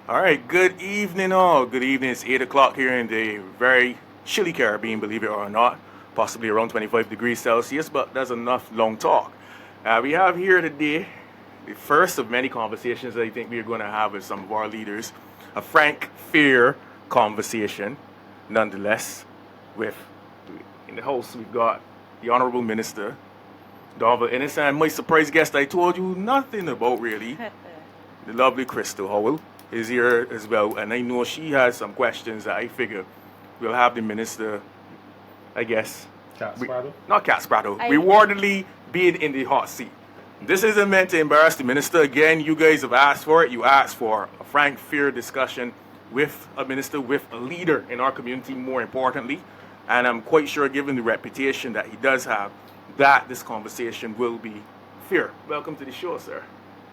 All right, good evening, all. Good evening. It's 8 o'clock here in the very chilly Caribbean, believe it or not. Possibly around 25 degrees Celsius, but that's enough long talk. We have here today the first of many conversations that I think we're going to have with some of our leaders. A frank, fair conversation, nonetheless. With in the house, we've got the Honorable Minister, Donville Inniss, and my surprise guest I told you nothing about really, the lovely Crystal Howell is here as well, and I know she has some questions that I figure we'll have the minister, I guess, Cat Sparrow? not Cat Spraddle, rewardedly being in the hot seat. This isn't meant to embarrass the minister. Again, you guys have asked for it. You asked for a frank, fair discussion with a minister, with a leader in our community, more importantly. And I'm quite sure, given the reputation that he does have, that this conversation will be fair. Welcome to the show, sir.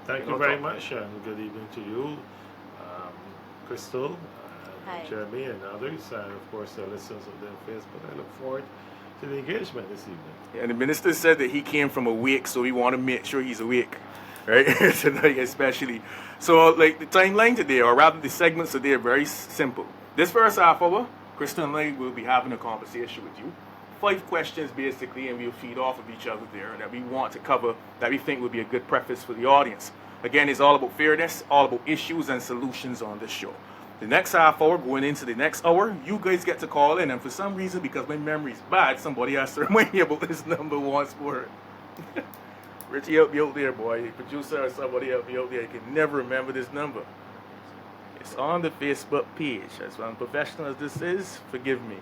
Thank you very much, and good evening to you, Crystal, Hi. Jeremy, and others, and of course the listeners of the Facebook. I look forward to the engagement this evening. And the minister said that he came from awake, so we want to make sure he's awake, right? Tonight especially. So like the timeline today, or rather the segments today, are very simple. This first half hour, Crystal and I will be having a conversation with you. 5 questions basically, and we'll feed off of each other there that we want to cover, that we think would be a good preface for the audience. Again, it's all about fairness, all about issues and solutions on this show. The next half hour, going into the next hour, you guys get to call in, and for some reason, because my memory's bad, somebody has to remind me about this number once more. Richie, help me out there, boy. The producer or somebody help me out there. I can never remember this number. It's on the Facebook page. As unprofessional as this is, forgive me.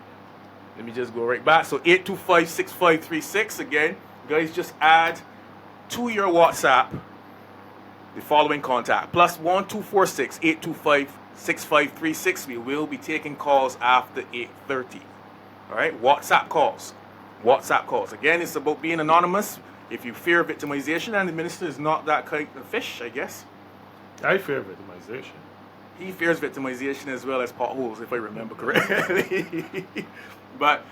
Let me just go right back. So 825-6536. Again, guys, just add to your WhatsApp the following contact. +1 246 825 6536. We will be taking calls after 8:30. All right, WhatsApp calls. WhatsApp calls. Again, it's about being anonymous. If you fear victimization, and the minister is not that kind of fish, I guess. I fear victimization. He fears victimization as well as potholes, if I remember correctly. But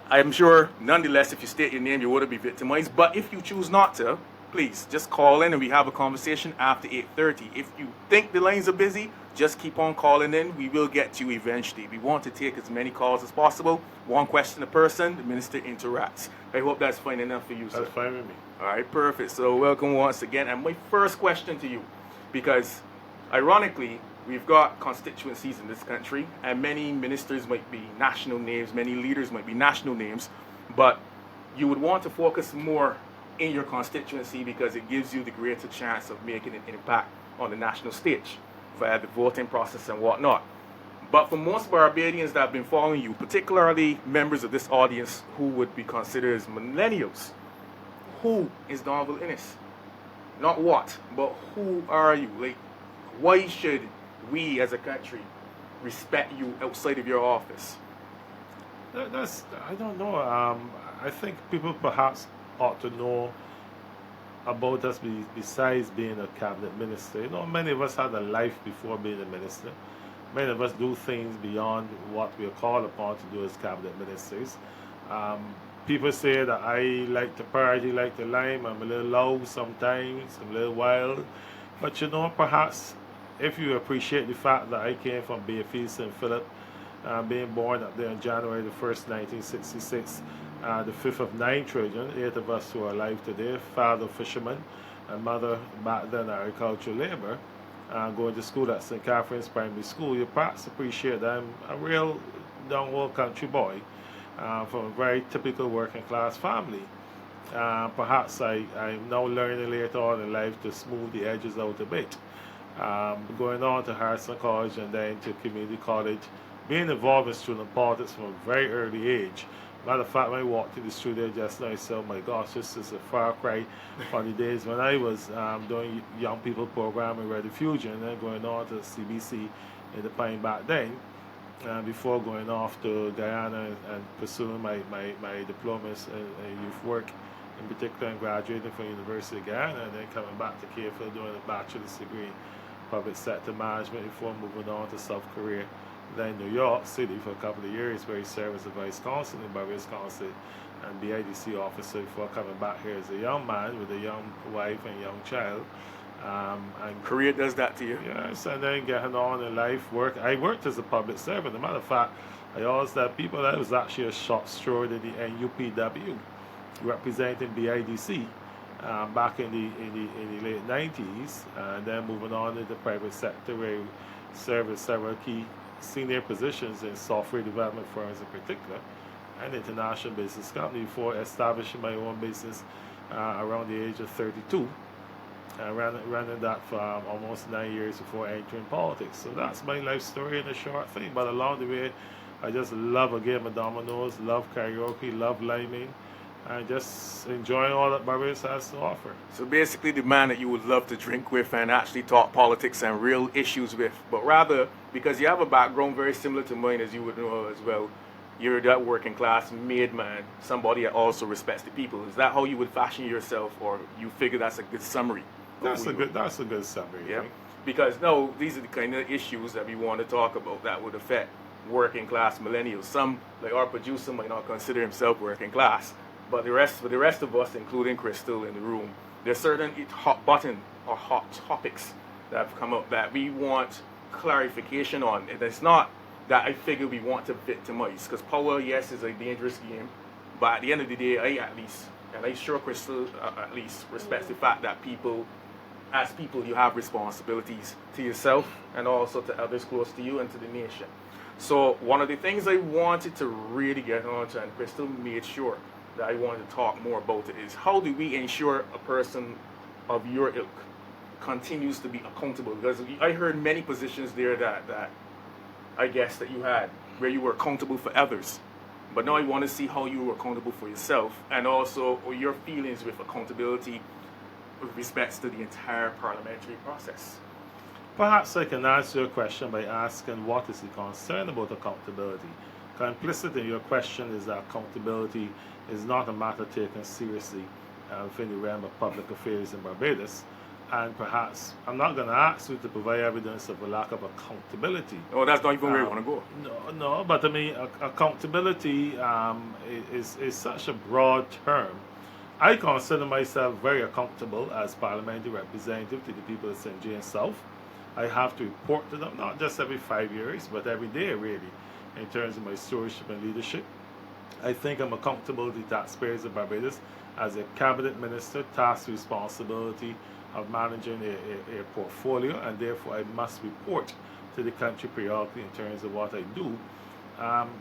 I'm sure, nonetheless, if you state your name, you wouldn't be victimized. But if you choose not to, please just call in and we have a conversation after 8:30. If you think the lines are busy, just keep on calling in. We will get to you eventually. We want to take as many calls as possible. 1 question a person, the minister interacts. I hope that's fine enough for you, sir. That's fine with me. All right, perfect. So welcome once again. And my first question to you, because ironically, we've got constituencies in this country, and many ministers might be national names, many leaders might be national names, but you would want to focus more in your constituency because it gives you the greater chance of making an impact on the national stage via the voting process and whatnot. But for most Barbadians that have been following you, particularly members of this audience who would be considered as millennials, who is Donville Inniss? Not what, but who are you? Like, why should we as a country respect you outside of your office? I don't know. I think people perhaps ought to know about us besides being a cabinet minister. You know, many of us had a life before being a minister. Many of us do things beyond what we are called upon to do as cabinet ministers. People say that I like to party, like to lime. I'm a little loud sometimes, I'm a little wild. But you know, perhaps if you appreciate the fact that I came from Bayfield, St. Philip, being born up there on January the 1st, 1966, the 5th of 9 children, 8 of us who are alive today, father fisherman, and mother back then agricultural labor, going to school at St. Catherine's Primary School. You perhaps appreciate that I'm a real down-hole country boy from a very typical working class family. Perhaps I'm now learning later on in life to smooth the edges out a bit. Going on to Harrison College and then to community college, being involved in student politics from a very early age. Matter of fact, when I walked to the studio just now, I said, oh my gosh, this is a far cry from the days when I was doing young people program in Ready Fusion and then going on to CBC in the Pine back then, before going off to Guyana and pursuing my diplomas in youth work in particular, and graduating from University of Guyana and then coming back to KFL doing a bachelor's degree in public sector management before moving on to South Korea, then New York City for a couple of years, where he served as a vice consul in Barbados Council and BIDC officer before coming back here as a young man with a young wife and young child, And Career does that to you. yes, and then getting on in life, work. I worked as a public servant. As a matter of fact, I always tell people that I was actually a short steward in the NUPW, representing BIDC back in the late 90s, and then moving on in the private sector where I served with several key senior positions in software development firms in particular, and international business company before establishing my own business around the age of 32. I ran that for almost 9 years before entering politics. So that's my life story in a short thing. But along the way, I just love a game of dominoes, love karaoke, love liming, and just enjoying all that Barbados has to offer. So basically the man that you would love to drink with and actually talk politics and real issues with. But rather, because you have a background very similar to mine, as you would know as well, you're that working class made man, somebody that also respects the people. Is that how you would fashion yourself, or you figure that's a good summary? That's a good summary. Yeah. Because no, these are the kind of issues that we want to talk about that would affect working class millennials. Some, like our producer, might not consider himself working class, but for the rest of us, including Crystal in the room, there's certain hot button or hot topics that have come up that we want clarification on. And it's not that I figure we want to victimize, because power, yes, is a dangerous game, but at the end of the day, I at least, and I'm sure Crystal at least respects the fact that people, as people, you have responsibilities to yourself and also to others close to you and to the nation. So one of the things I wanted to really get onto, and Crystal made sure that I wanted to talk more about it, is how do we ensure a person of your ilk continues to be accountable? Because I heard many positions there that I guess that you had where you were accountable for others. But now I want to see how you were accountable for yourself, and also your feelings with accountability with respect to the entire parliamentary process. Perhaps I can answer your question by asking what is the concern about accountability. Implicit in your question is that accountability is not a matter taken seriously within the realm of public affairs in Barbados. And perhaps I'm not going to ask you to provide evidence of a lack of accountability. Oh, that's not even where you want to go. No, but I mean, accountability is such a broad term. I consider myself very accountable as parliamentary representative to the people of St. James South. I have to report to them, not just every 5 years, but every day, really, in terms of my stewardship and leadership. I think I'm accountable to the taxpayers of Barbados as a cabinet minister, tasked with responsibility of managing a portfolio, and therefore I must report to the country periodically in terms of what I do.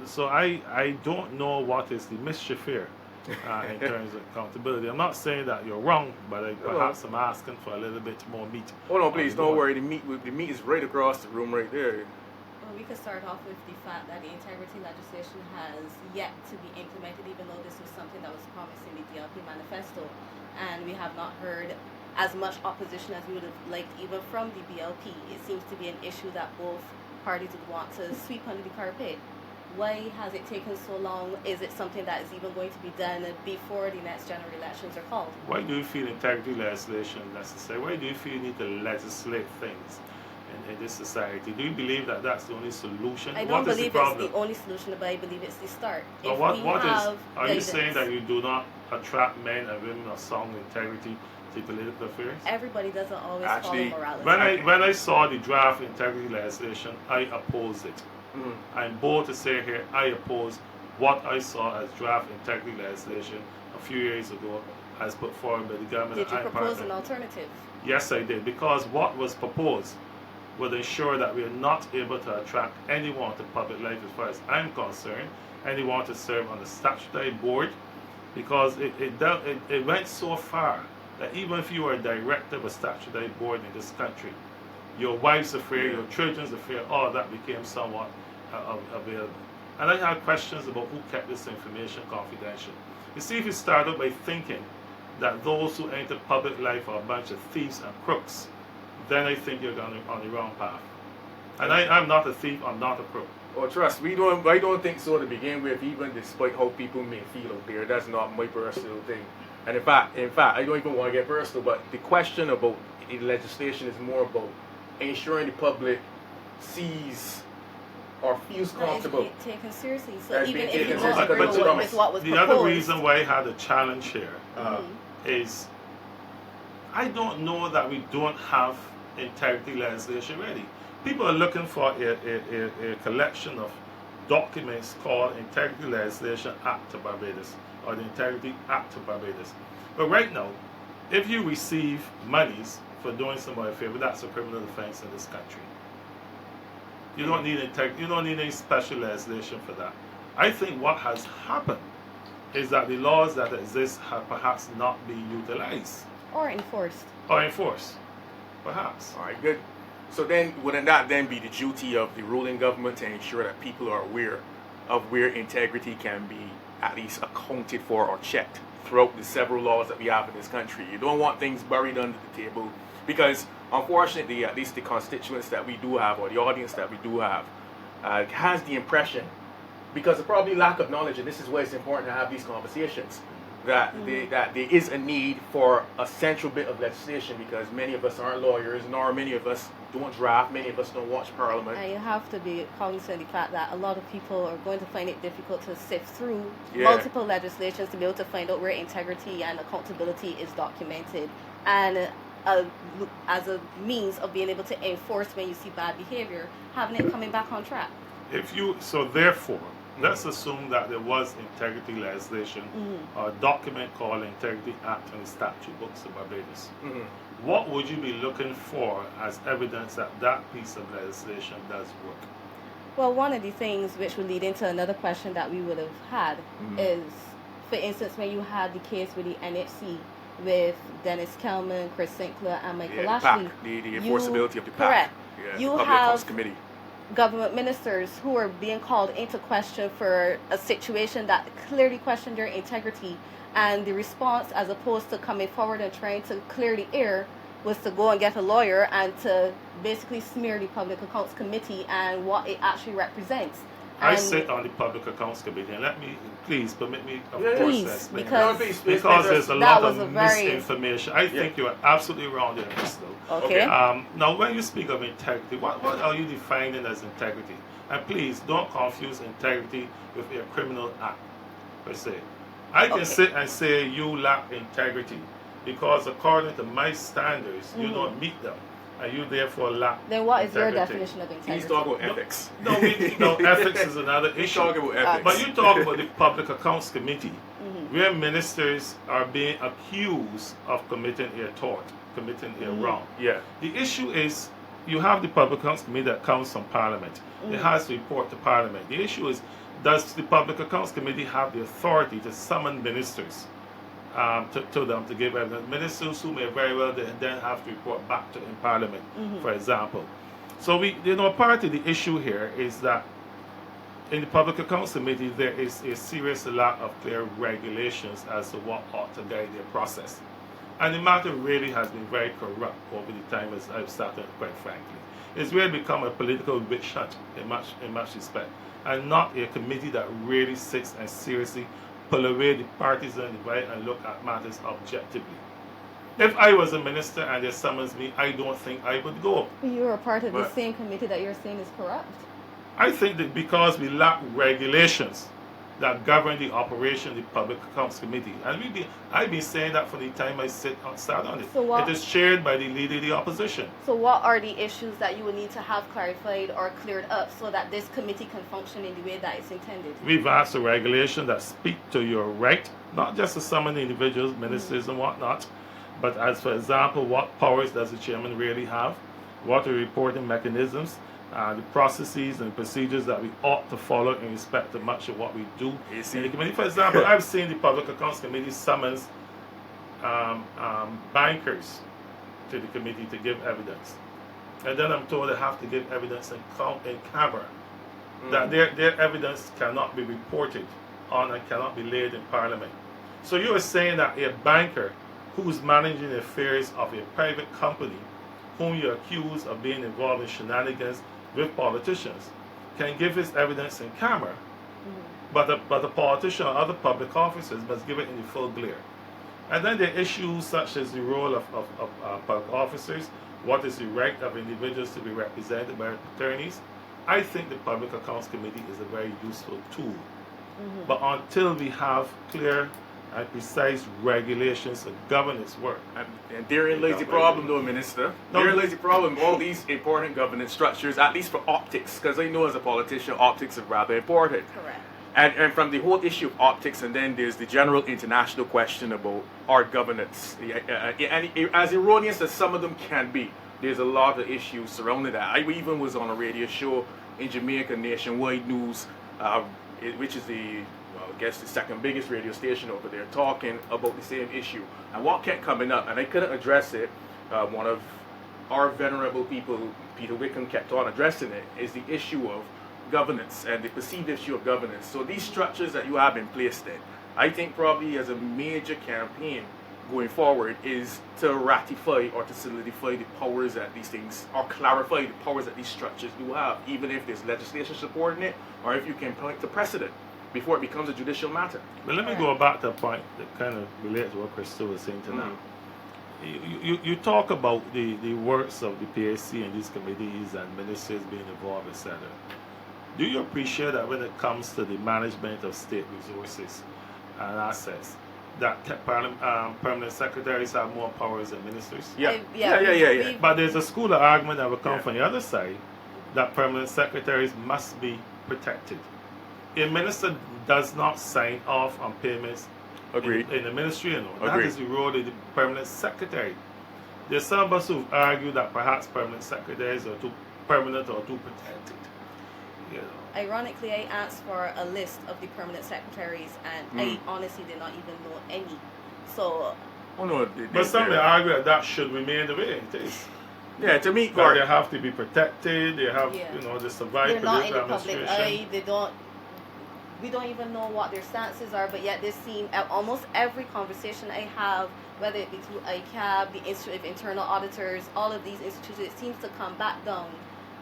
So I don't know what is the mischief here in terms of accountability. I'm not saying that you're wrong, but perhaps I'm asking for a little bit more meat. Hold on, please, don't worry. The meat is right across the room right there. Well, we could start off with the fact that the integrity legislation has yet to be implemented, even though this was something that was promised in the DLP manifesto, and we have not heard as much opposition as we would have liked even from the BLP. It seems to be an issue that both parties would want to sweep under the carpet. Why has it taken so long? Is it something that is even going to be done before the next general elections are called? Why do you feel integrity legislation necessary? Why do you feel you need to legislate things in this society? Do you believe that that's the only solution? I don't believe it's the only solution, but I believe it's the start. Are you saying that you do not attract men and women of sound integrity to political affairs? Everybody doesn't always follow morality. When I saw the draft integrity legislation, I opposed it. I'm bold to say here, I oppose what I saw as draft integrity legislation a few years ago as put forward by the government. Did you propose an alternative? Yes, I did, because what was proposed would ensure that we are not able to attract anyone to public life as far as I'm concerned, anyone to serve on the statutory board, because it went so far that even if you are a director of a statutory board in this country, your wife's affair, your children's affair, all that became somewhat available. And I had questions about who kept this information confidential. You see, if you start out by thinking that those who enter public life are a bunch of thieves and crooks, then I think you're on the wrong path. And I'm not a thief, I'm not a crook. Oh, trust, I don't think so to begin with, even despite how people may feel out there. That's not my personal thing. And in fact, I don't even want to get personal, but the question about the legislation is more about ensuring the public sees or feels comfortable. It's taken seriously. So even if you seriously, don't agree with what was the proposed. other reason why I had a challenge here is I don't know that we don't have integrity legislation ready. People are looking for a collection of documents called Integrity Legislation Act of Barbados or the Integrity Act of Barbados. But right now, if you receive monies for doing somebody a favor, that's a criminal offense in this country. You don't need you don't need any special legislation for that. I think what has happened is that the laws that exist have perhaps not been utilized. Or enforced. Or enforced, perhaps. All right, good. So then, wouldn't that then be the duty of the ruling government to ensure that people are aware of where integrity can be at least accounted for or checked throughout the several laws that we have in this country? You don't want things buried under the table because, unfortunately, at least the constituents that we do have or the audience that we do have has the impression, because of probably lack of knowledge, and this is why it's important to have these conversations, that that there is a need for a central bit of legislation because many of us aren't lawyers, nor many of us don't draft, many of us don't watch Parliament. And you have to be cognizant of the fact that a lot of people are going to find it difficult to sift through multiple legislations to be able to find out where integrity and accountability is documented, and as a means of being able to enforce when you see bad behavior, having it coming back on track. Therefore, let's assume that there was integrity legislation or a document called Integrity Act in the statute books of Barbados. What would you be looking for as evidence that that piece of legislation does work? Well, one of the things which would lead into another question that we would have had is, for instance, when you had the case with the NHC with Dennis Kelman, Chris Sinclair, and Michael Lashley. The enforceability of the PAC. Correct. Yeah, you the Public have Accounts Committee. Government ministers who are being called into question for a situation that clearly questioned their integrity, and the response, as opposed to coming forward and trying to clear the air, was to go and get a lawyer and to basically smear the Public Accounts Committee and what it actually represents. I sit on the Public Accounts Committee, and please permit me, of course, please, because there's a lot of misinformation. I think you are absolutely wrong there, Crystal. Okay. Now, when you speak of integrity, what are you defining as integrity? And please don't confuse integrity with a criminal act, per se. I can sit and say you lack integrity because according to my standards, you don't meet them. And you therefore lack Then what is integrity. your definition of integrity? He's talking about ethics. No, ethics is another issue. He's talking about ethics. But you talk about the Public Accounts Committee, where ministers are being accused of committing a tort, committing a wrong. Yeah. The issue is you have the Public Accounts Committee that comes from Parliament. It has to report to Parliament. The issue is, does the Public Accounts Committee have the authority to summon ministers to them to give evidence? Ministers who may very well then have to report back to in Parliament, for example. So part of the issue here is that in the Public Accounts Committee there is a serious lack of clear regulations as to what ought to guide their process. And the matter really has been very corrupt over the time, as I've started, quite frankly. It's really become a political witch hunt in much respect, and not a committee that really sits and seriously pull away the partisan divide and look at matters objectively. If I was a minister and they summons me, I don't think I would go. You're a part of the same committee that you're saying is corrupt. I think that because we lack regulations that govern the operation of the Public Accounts Committee, and I've been saying that from the time I sat on it. It is chaired by the leader of the opposition. So what are the issues that you would need to have clarified or cleared up so that this committee can function in the way that it's intended? We've asked for regulation that speak to your right, not just to summon individuals, ministers and whatnot, but as, for example, what powers does the chairman really have, what are reporting mechanisms, the processes and procedures that we ought to follow in respect to much of what we do in the committee. For example, I've seen the Public Accounts Committee summons bankers to the committee to give evidence. And then I'm told they have to give evidence in camera, that their evidence cannot be reported on and cannot be laid in Parliament. So you are saying that a banker who's managing the affairs of a private company whom you accuse of being involved in shenanigans with politicians can give his evidence in camera, but the politician or other public officers must give it in the full glare. And then there are issues such as the role of public officers, what is the right of individuals to be represented by attorneys. I think the Public Accounts Committee is a very useful tool. But until we have clear and precise regulations and governance work. And therein lays the problem, though, Minister. Therein lays the problem. All these important governance structures, at least for optics, because I know as a politician, optics are rather important. Correct. And from the whole issue of optics, and then there's the general international question about our governance. And as erroneous as some of them can be, there's a lot of issues surrounding that. I even was on a radio show in Jamaica, Nationwide News, which is I guess the second biggest radio station over there, talking about the same issue. And what kept coming up, and I couldn't address it, one of our venerable people, Peter Wickham, kept on addressing it, is the issue of governance and the perceived issue of governance. So these structures that you have been placed in, I think probably as a major campaign going forward is to ratify or to solidify the powers that these things, or clarify the powers that these structures do have, even if there's legislation supporting it, or if you can point to precedent before it becomes a judicial matter. But let me go back to a point that kind of relates to what Crystal was saying tonight. You talk about the works of the PAC and these committees and ministers being involved, etc. Do you appreciate that when it comes to the management of state resources and assets, that permanent secretaries have more powers than ministers? Yeah. But there's a school of argument that will come from the other side that permanent secretaries must be protected. A minister does not sign off on payments in the ministry, That is the role of the permanent secretary. There's some of us who've argued that perhaps permanent secretaries are too permanent or too protected. Ironically, I asked for a list of the permanent secretaries, and I honestly did not even know any. So. But some may argue that should remain the way it is. Yeah, to me, they have to be protected. They have, they survive They're not in the administration. public eye. They don't. We don't even know what their stances are, but yet they seem at almost every conversation I have, whether it be through ICAB, the Institute of Internal Auditors, all of these institutions, it seems to come back down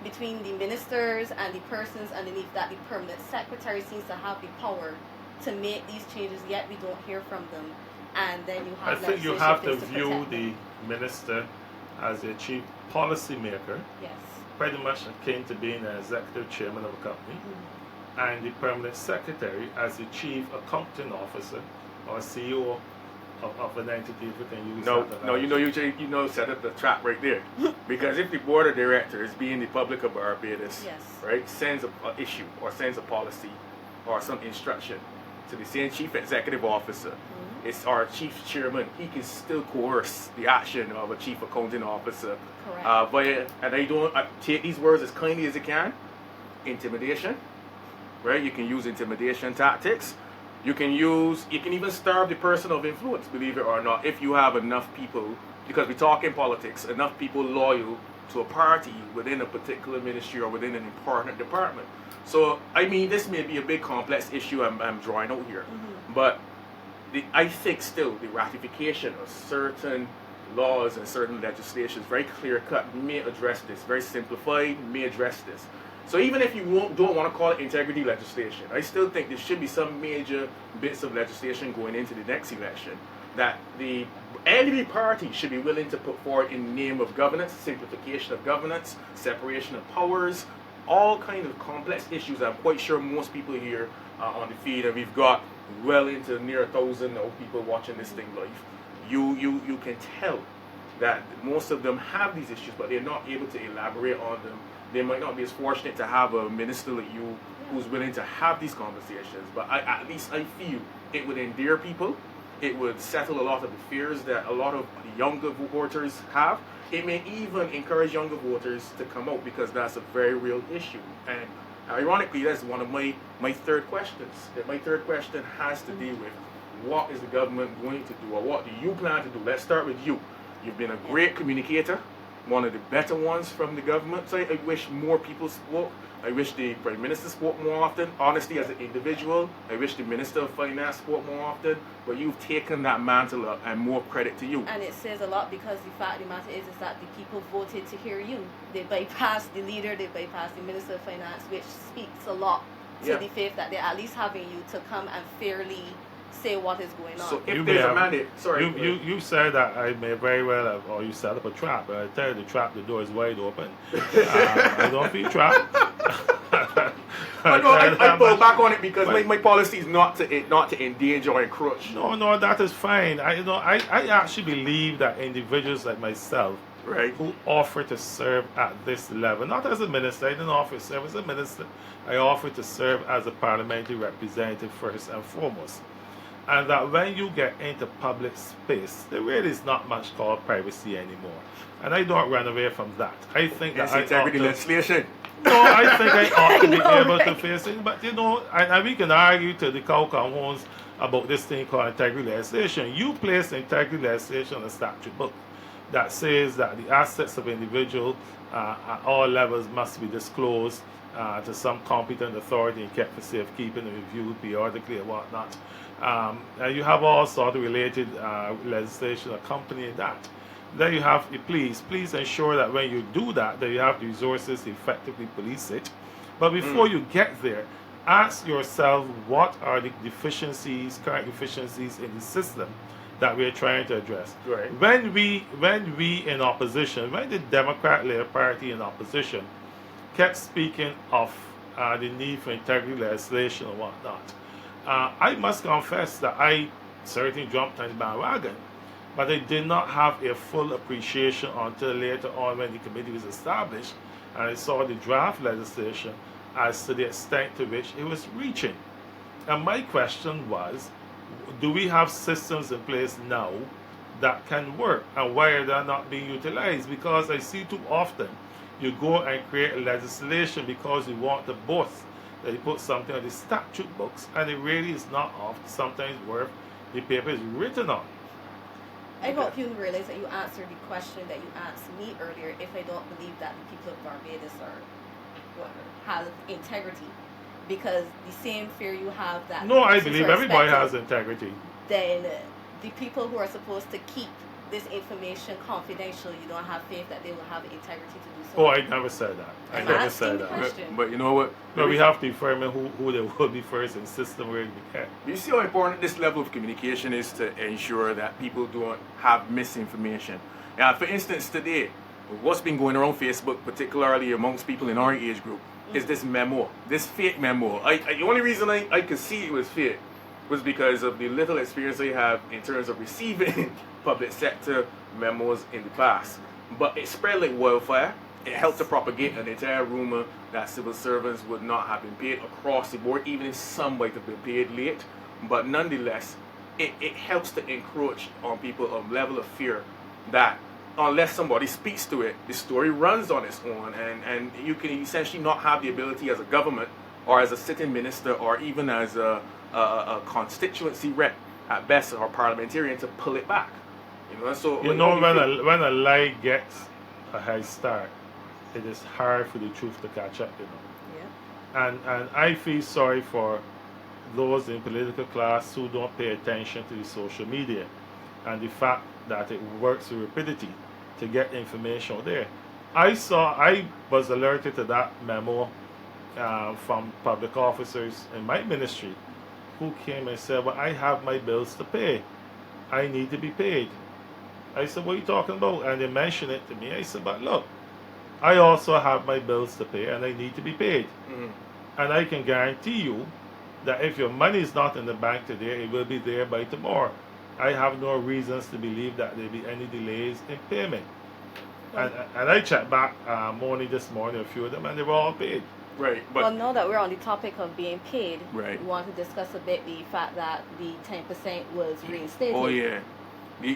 between the ministers and the persons underneath that. The permanent secretary seems to have the power to make these changes, yet we don't hear from them. And then you have. I think you have to view the minister as a chief policy maker. Yes. Pretty much akin to being an executive chairman of a company. And the permanent secretary as the chief accounting officer or CEO of an entity, if we can use you set up the trap right there. Because if the board of directors, being the public of Barbados, right, sends an issue or sends a policy or some instruction to the same chief executive officer, it's our chief chairman, he can still coerce the action of a chief accounting officer. Correct. And I take these words as kindly as I can. Intimidation. Right? You can use intimidation tactics. You can even starve the person of influence, believe it or not, if you have enough people, because we talk in politics, enough people loyal to a party within a particular ministry or within an important department. So, I mean, this may be a big complex issue I'm drawing out here, but I think still the ratification of certain laws and certain legislations, very clear-cut, may address this, very simplified, may address this. So even if you don't want to call it integrity legislation, I still think there should be some major bits of legislation going into the next election that any party should be willing to put forward in the name of governance, simplification of governance, separation of powers, all kind of complex issues. I'm quite sure most people here on the feed, and we've got well into near 1,000 people watching this thing live. You can tell that most of them have these issues, but they're not able to elaborate on them. They might not be as fortunate to have a minister like you who's willing to have these conversations, but at least I feel it would endear people. It would settle a lot of the fears that a lot of the younger voters have. It may even encourage younger voters to come out, because that's a very real issue. And ironically, that's one of my third questions. My third question has to deal with what is the government going to do, or what do you plan to do? Let's start with you. You've been a great communicator, one of the better ones from the government. So I wish more people spoke. I wish the Prime Minister spoke more often. Honestly, as an individual, I wish the Minister of Finance spoke more often. But you've taken that mantle up, and more credit to you. And it says a lot, because the fact of the matter is that the people voted to hear you. They bypassed the leader, they bypassed the Minister of Finance, which speaks a lot to the faith that they're at least having you to come and fairly say what is going on. So if there's a mandate, you said that I may very well have, or you set up a trap, but I tell you the door is wide open. I don't feel trapped. I pull back on it because my policy is not to endanger or encroach. No, that is fine. I actually believe that individuals like myself, Right. who offer to serve at this level, not as a minister, I didn't offer to serve as a minister, I offer to serve as a parliamentary representative first and foremost. And that when you get into public space, there really is not much called privacy anymore. And I don't run away from that. I think It's that integrity legislation. no, I think I ought to be able to face it. But and we can argue to the cow come horns about this thing called integrity legislation. You place integrity legislation in a statute book that says that the assets of individual at all levels must be disclosed to some competent authority and kept for safekeeping and reviewed periodically and whatnot. And you have all sort of related legislation accompanying that. Then you have the please ensure that when you do that you have the resources to effectively police it. But before you get there, ask yourself what are the current deficiencies in the system that we're trying to address. Right. When we in opposition, when the Democrat-led party in opposition kept speaking of the need for integrity legislation and whatnot, I must confess that I certainly jumped on the bandwagon, but I did not have a full appreciation until later on when the committee was established and I saw the draft legislation as to the extent to which it was reaching. And my question was, do we have systems in place now that can work, and why are they not being utilized? Because I see too often you go and create legislation because you want the boss that you put something on the statute books, and it really is not sometimes worth the paper is written on. I hope you realize that you answered the question that you asked me earlier. If I don't believe that the people of Barbados have integrity, because the same fear you have that no, I believe everybody has integrity. Then the people who are supposed to keep this information confidential, you don't have faith that they will have integrity to do so. Oh, I never said that. I never said that. But you know what? But we have to determine who they will be first in system where we can. You see how important this level of communication is to ensure that people don't have misinformation. Now, for instance, today, what's been going around Facebook, particularly amongst people in our age group, is this memo, this fake memo. The only reason I could see it was fake was because of the little experience I have in terms of receiving public sector memos in the past. But it spread like wildfire. It helped to propagate an entire rumor that civil servants would not have been paid across the board, even if some might have been paid late. But nonetheless, it helps to encroach on people a level of fear that unless somebody speaks to it, the story runs on its own, and you can essentially not have the ability as a government or as a sitting minister or even as a constituency rep at best or parliamentarian to pull it back. So when a lie gets a high start, it is hard for the truth to catch up. Yeah. And I feel sorry for those in political class who don't pay attention to the social media and the fact that it works with rapidity to get information there. I was alerted to that memo from public officers in my ministry who came and said, well, I have my bills to pay. I need to be paid. I said, what are you talking about? And they mentioned it to me. I said, but look, I also have my bills to pay and I need to be paid. And I can guarantee you that if your money is not in the bank today, it will be there by tomorrow. I have no reasons to believe that there will be any delays in payment. And I checked back this morning, a few of them, and they were all paid. Right. But well, now that we're on the topic of being paid, right, we want to discuss a bit the fact that the 10% was reinstated. Oh, yeah.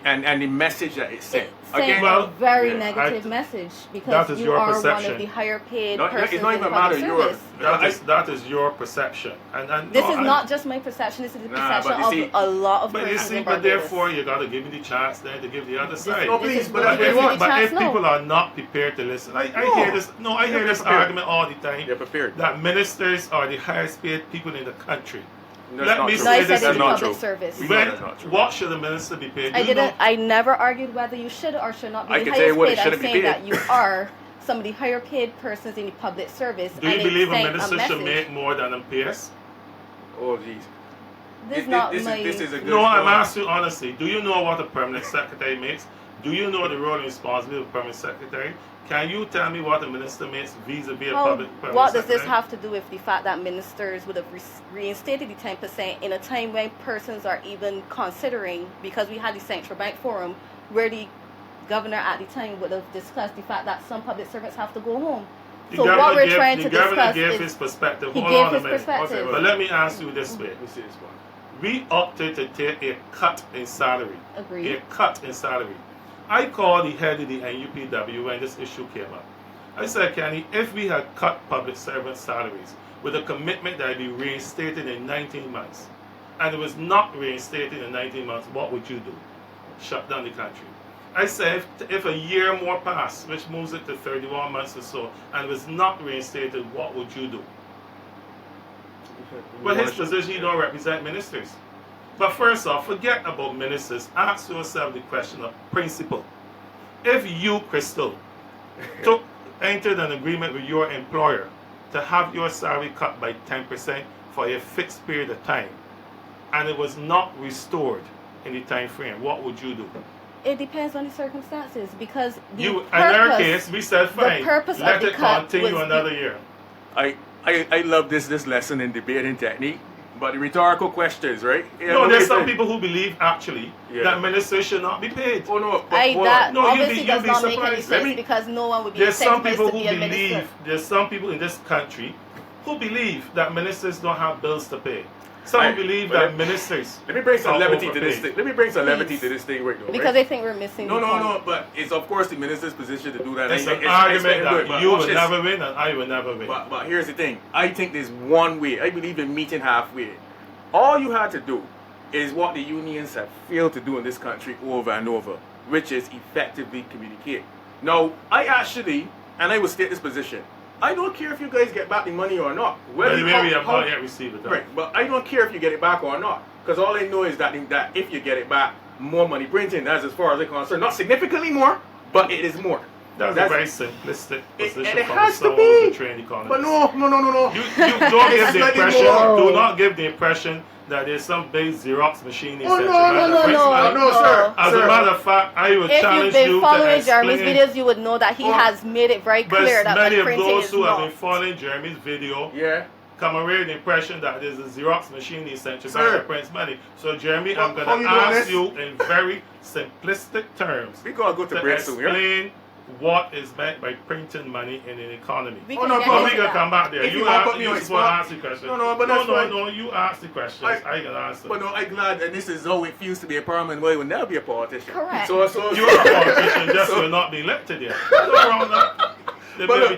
And the message that it sent. It sent a very negative message because you are one of the higher paid persons it's not in even public matter service. That is your perception. And this is not just my perception, this is the perception of a lot of persons in Barbados. But therefore you got to give me the chance then to give the other side. No, please, but if people are not prepared to listen, I hear this argument all the time. They're prepared. That ministers are the highest paid people in the country. Let me say this in public service. What should a minister be paid? I never argued whether you should or should not be the highest paid. I'm saying that you are some of the higher paid persons in the public service. Do you believe a minister should make more than a PS? Oh, jeez. This is a good No, I'm asking you honestly. Do you know what a permanent secretary makes? Do you know the role and responsibility of the permanent secretary? Can you tell me what a minister makes vis-a-vis a public permanent What does secretary? this have to do with the fact that ministers would have reinstated the 10% in a time when persons are even considering, because we had the central bank forum where the governor at the time would have discussed the fact that some public servants have to go home. So what we're trying to discuss is... The governor gave his perspective. He gave his perspective. But let me ask you this way. We opted to take a cut in salary. Agreed. A cut in salary. I called the head of the NUPW when this issue came up. I said, Kenny, if we had cut public servant salaries with a commitment that it be reinstated in 19 months, and it was not reinstated in 19 months, what would you do? Shut down the country. I said, if a year more passed, which moves it to 31 months or so, and it was not reinstated, what would you do? But his position, he don't represent ministers. But first off, forget about ministers. Ask yourself the question of principle. If you, Crystal, entered an agreement with your employer to have your salary cut by 10% for a fixed period of time, and it was not restored in the time frame, what would you do? It depends on the circumstances, because in our case, we said fine. Let it continue another year. I love this lesson in debating technique, but the rhetorical questions, right? Yeah, no, there's some people who believe actually that ministers should not be paid. Oh no, that no, obviously does not make any sense, because no one would be incentivized to be a minister. There's some people in this country who believe that ministers don't have bills to pay. Some believe that ministers. Let me bring some levity to this thing. Let me bring some levity to this thing right now. Because I think we're missing. No. But it's of course the minister's position to do that. It's an argument that you will never win and I will never win. But here's the thing. I think there's one way. I believe in meeting halfway. All you had to do is what the unions have failed to do in this country over and over, which is effectively communicate. Now, I will state this position. I don't care if you guys get back the money or not. We have not yet received it. Right, but I don't care if you get it back or not. Because all I know is that if you get it back, more money printing. That's as far as I'm concerned. Not significantly more, but it is more. That's a very simplistic position and it from has someone to be. who's a trained economist. But no. You don't give the impression. Do not give the impression that there's some big Xerox machine. No, sir. As a matter of fact, I would challenge you to explain. If you've been following Jeremy's videos, you would know that he has made it very clear that many of printing those is who not. have been following Jeremy's video come away with the impression that there's a Xerox machine in Central Bank that prints money. So, Jeremy, I'm going to ask you in very simplistic terms we gotta go to explain what is meant by printing money in an economy. We're going to come back there. You ask the question. No, you ask the question. I can answer. But no, I'm glad, and this is how it feels to be a parliament where you will never be a politician. Correct. So you are a politician, just you're not being elected yet. Nothing wrong with that.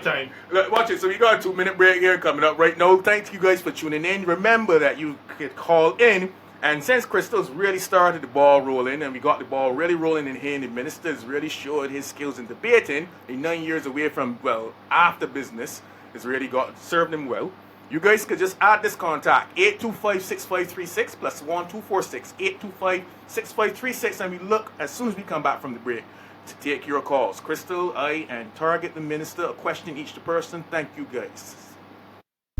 Time. Look, watch it. So we got a 2-minute break here coming up right now. Thanks you guys for tuning in. Remember that you could call in. And since Crystal's really started the ball rolling, and we got the ball really rolling in here, and the minister's really showed his skills in debating, in 9 years away from, after business, has really served him well. You guys could just add this contact, 825-6536 plus 1246, 825-6536, and we look, as soon as we come back from the break, to take your calls. Crystal, I, and Target the Minister, a question each to person. Thank you guys.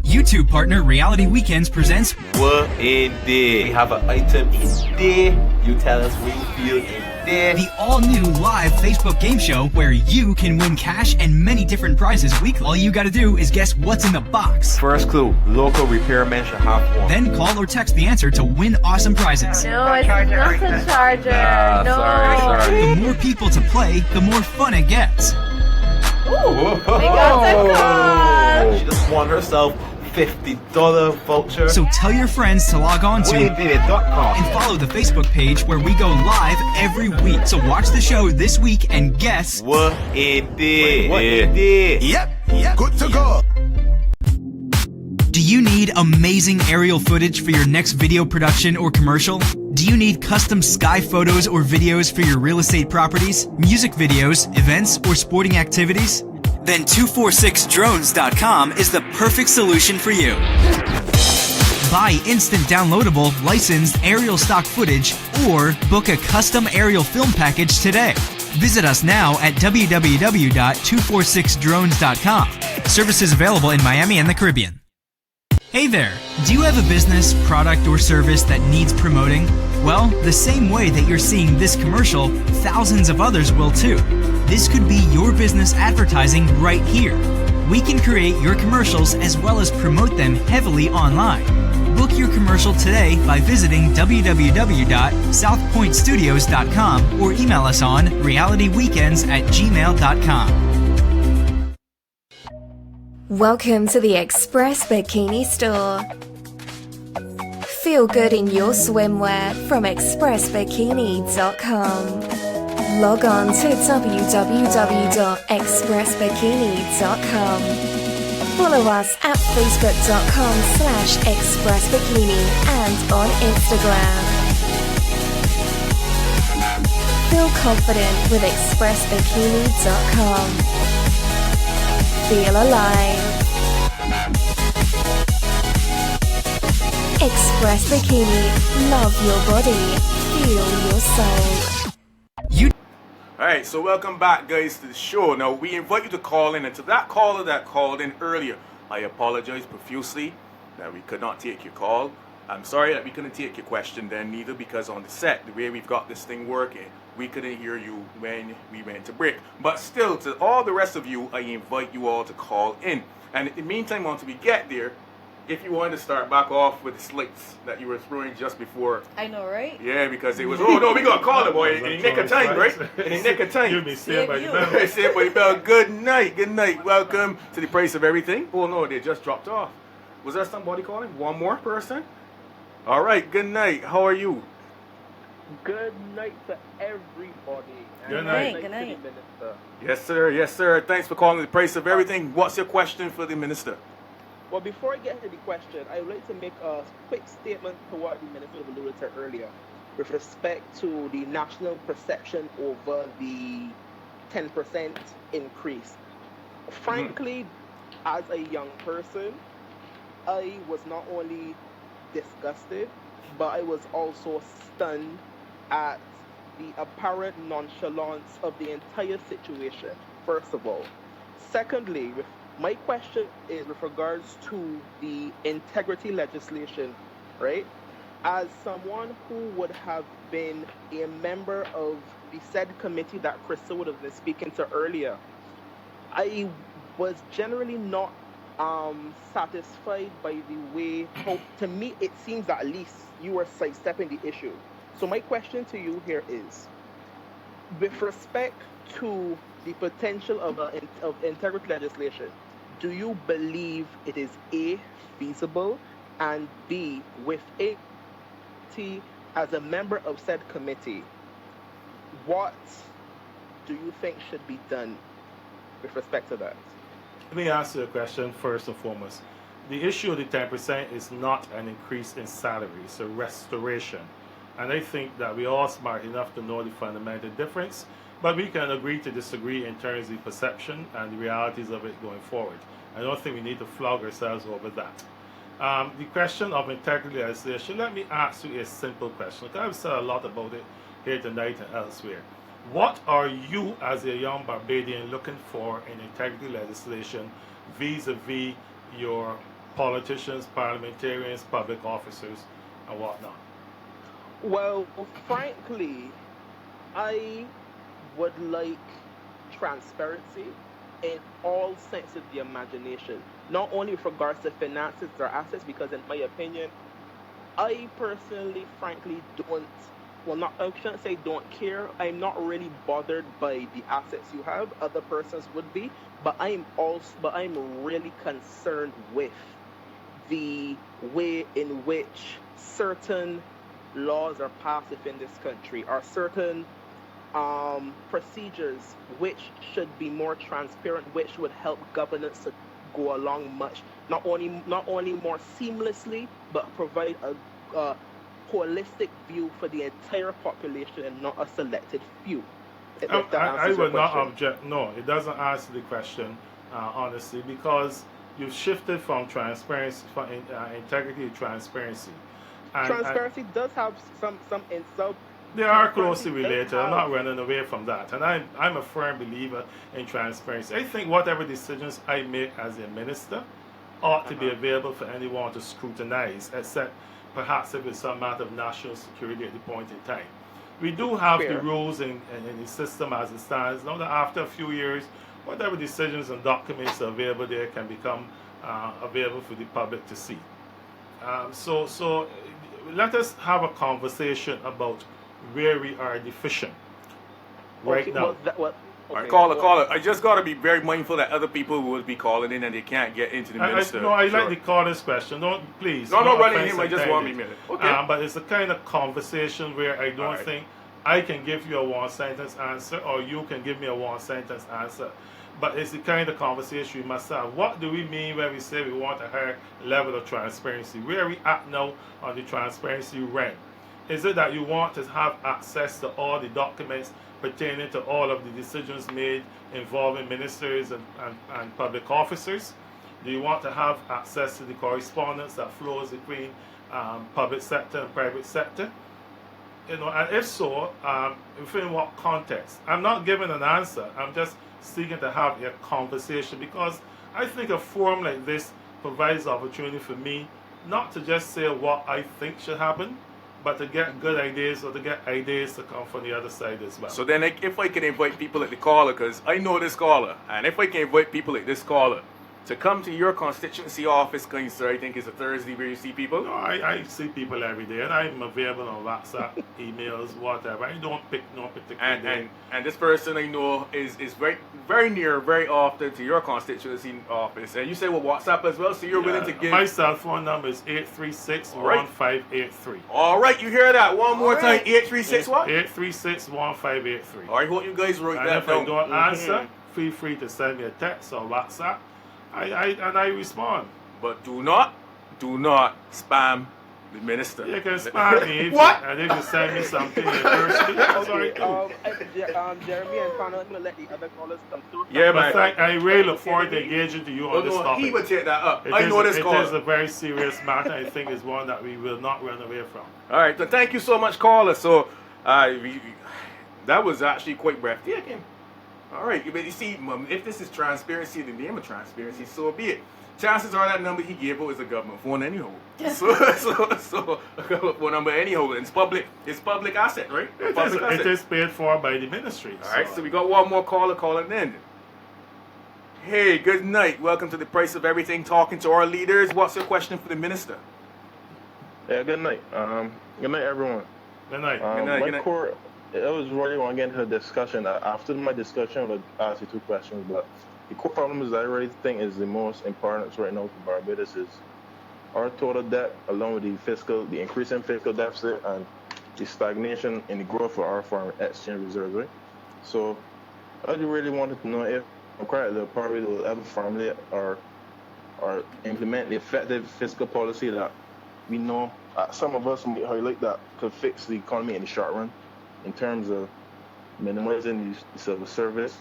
YouTube partner Reality Weekends presents What in there? We have an item in there. You tell us what you feel in there. The all-new live Facebook game show where you can win cash and many different prizes weekly. All you gotta do is guess what's in the box. First clue, local repairman should have one. Then call or text the answer to win awesome prizes. No, it's not a charger. No. Sorry. The more people to play, the more fun it gets. Ooh, we got the call. She just won herself $50 voucher. So tell your friends to log on to WayneDidit.com and follow the Facebook page where we go live every week. So watch the show this week and guess what it did. What it did. Yep. Good to go. Do you need amazing aerial footage for your next video production or commercial? Do you need custom sky photos or videos for your real estate properties, music videos, events, or sporting activities? Then 246drones.com is the perfect solution for you. Buy instant downloadable, licensed aerial stock footage or book a custom aerial film package today. Visit us now at www.246drones.com. Services available in Miami and the Caribbean. Hey there, do you have a business, product, or service that needs promoting? Well, the same way that you're seeing this commercial, thousands of others will too. This could be your business advertising right here. We can create your commercials as well as promote them heavily online. Book your commercial today by visiting www.southpointstudios.com or email us on realityweekends@gmail.com. Welcome to the Express Bikini Store. Feel good in your swimwear from expressbikini.com. Log on to www.expressbikini.com. Follow us at facebook.com/expressbikini and on Instagram. Feel confident with expressbikini.com. Feel alive. Express Bikini. Love your body. Feel your soul. Alright, so welcome back, guys, to the show. Now, we invite you to call in, and to that caller that called in earlier, I apologize profusely that we could not take your call. I'm sorry that we couldn't take your question then, neither, because on the set, the way we've got this thing working, we couldn't hear you when we went to break. But still, to all the rest of you, I invite you all to call in. And in the meantime, until we get there, if you wanted to start back off with the slights that you were throwing just before. I know, right? Yeah, because it was, oh no, we got to call the boy in the nick of time, right? In the nick of time. You'll be saved by the bell. Saved by the bell. Good night, good night. Welcome to the price of everything. Oh no, they just dropped off. Was there somebody calling? One more person? All right, good night. How are you? Good night to everybody. Good night. Good night. To the minister. Yes, sir. Yes, sir. Thanks for calling the price of everything. What's your question for the minister? Well, before I get to the question, I would like to make a quick statement to what the minister alluded to earlier with respect to the national perception over the 10% increase. Frankly, as a young person, I was not only disgusted, but I was also stunned at the apparent nonchalance of the entire situation, first of all. Secondly, my question is with regards to the integrity legislation, right? As someone who would have been a member of the said committee that Crystal would have been speaking to earlier, I was generally not satisfied by the way, how, to me, it seems that at least you were sidestepping the issue. So my question to you here is, with respect to the potential of integrity legislation, do you believe it is A, feasible, and B, with it, as a member of said committee, what do you think should be done with respect to that? Let me ask you a question first and foremost. The issue of the 10% is not an increase in salary, it's a restoration. And I think that we're all smart enough to know the fundamental difference, but we can agree to disagree in terms of the perception and the realities of it going forward. I don't think we need to flog ourselves over that. The question of integrity legislation, let me ask you a simple question, because I've said a lot about it here tonight and elsewhere. What are you as a young Barbadian looking for in integrity legislation vis-a-vis your politicians, parliamentarians, public officers, and whatnot? Well, frankly, I would like transparency in all senses of the imagination, not only with regards to finances or assets, because in my opinion, I personally, frankly, I shouldn't say don't care. I'm not really bothered by the assets you have. Other persons would be, but I'm really concerned with the way in which certain laws are passed within this country, or certain procedures which should be more transparent, which would help governance to go along not only more seamlessly, but provide a holistic view for the entire population and not a selected few. I would not object. No, it doesn't answer the question, honestly, because you've shifted from transparency, from integrity to transparency. Transparency does have some they are closely related. I'm not running away from that. And I'm a firm believer in transparency. I think whatever decisions I make as a minister ought to be available for anyone to scrutinize, except perhaps if it's some matter of national security at the point in time. We do have Fair. the rules in the system as it stands. Now that after a few years, whatever decisions and documents are available there can become available for the public to see. So let us have a conversation about where we are deficient right now. All right, caller. I just got to be very mindful that other people will be calling in and they can't get into the minister. I Sure. like the caller's question. Please. No, running offense him. I just want me intended. minute. Okay. But it's a kind of conversation where I don't right. think I can give you a one-sentence answer or you can give me a one-sentence answer. But it's the kind of conversation we must have. What do we mean when we say we want a higher level of transparency? Where are we at now on the transparency rank? Is it that you want to have access to all the documents pertaining to all of the decisions made involving ministers and public officers? Do you want to have access to the correspondence that flows between public sector and private sector? And if so, within what context? I'm not giving an answer. I'm just seeking to have a conversation because I think a forum like this provides opportunity for me not to just say what I think should happen, but to get good ideas or to get ideas to come from the other side as well. So then, if I can invite people like the caller, because I know this caller, and if I can invite people like this caller to come to your constituency office, kind sir, I think it's a Thursday where you see people. No, I see people every day, and I'm available on WhatsApp, emails, whatever. I don't pick no particular day. And this person I know is very very near, very often to your constituency office. And you say well WhatsApp as well, so you're willing to give. My cell phone number is 836-1583. All right, you hear that? One more time, 836 what? 836-1583. All right, hope you guys wrote And that if down. I don't answer, feel free to send me a text or WhatsApp. I respond. But do not spam the minister. You can spam me. What? And if you send me something personally, that's all right too. Jeremy and Connor, I'm going to let the other callers come through. Yeah, But man. I really look forward to engaging to you on this topic. He would take that up. It I is- know this It is caller. a very serious matter. I think it's one that we will not run away from. All right, so thank you so much, caller. So, that was actually quite breathtaking. All right, but you see, if this is transparency, the name of transparency, so be it. Chances are that number he gave out is a government phone anyhow. So a government phone number anyhow. It's public asset, right? It is paid for by the ministry. All right, so we got one more caller calling in. Hey, good night. Welcome to the Price of Everything, talking to our leaders. What's your question for the minister? Yeah, good night. Good night, everyone. Good night. Good night, My good night. core, I was really want to get into a discussion. After my discussion, I would ask you two questions, but the core problem is I really think is the most important right now for Barbados is our total debt, along with the increasing fiscal deficit and the stagnation in the growth of our foreign exchange reserves, right? So I really wanted to know if the party will ever formulate or implement the effective fiscal policy that we know some of us might highlight that could fix the economy in the short run in terms of minimizing the civil service,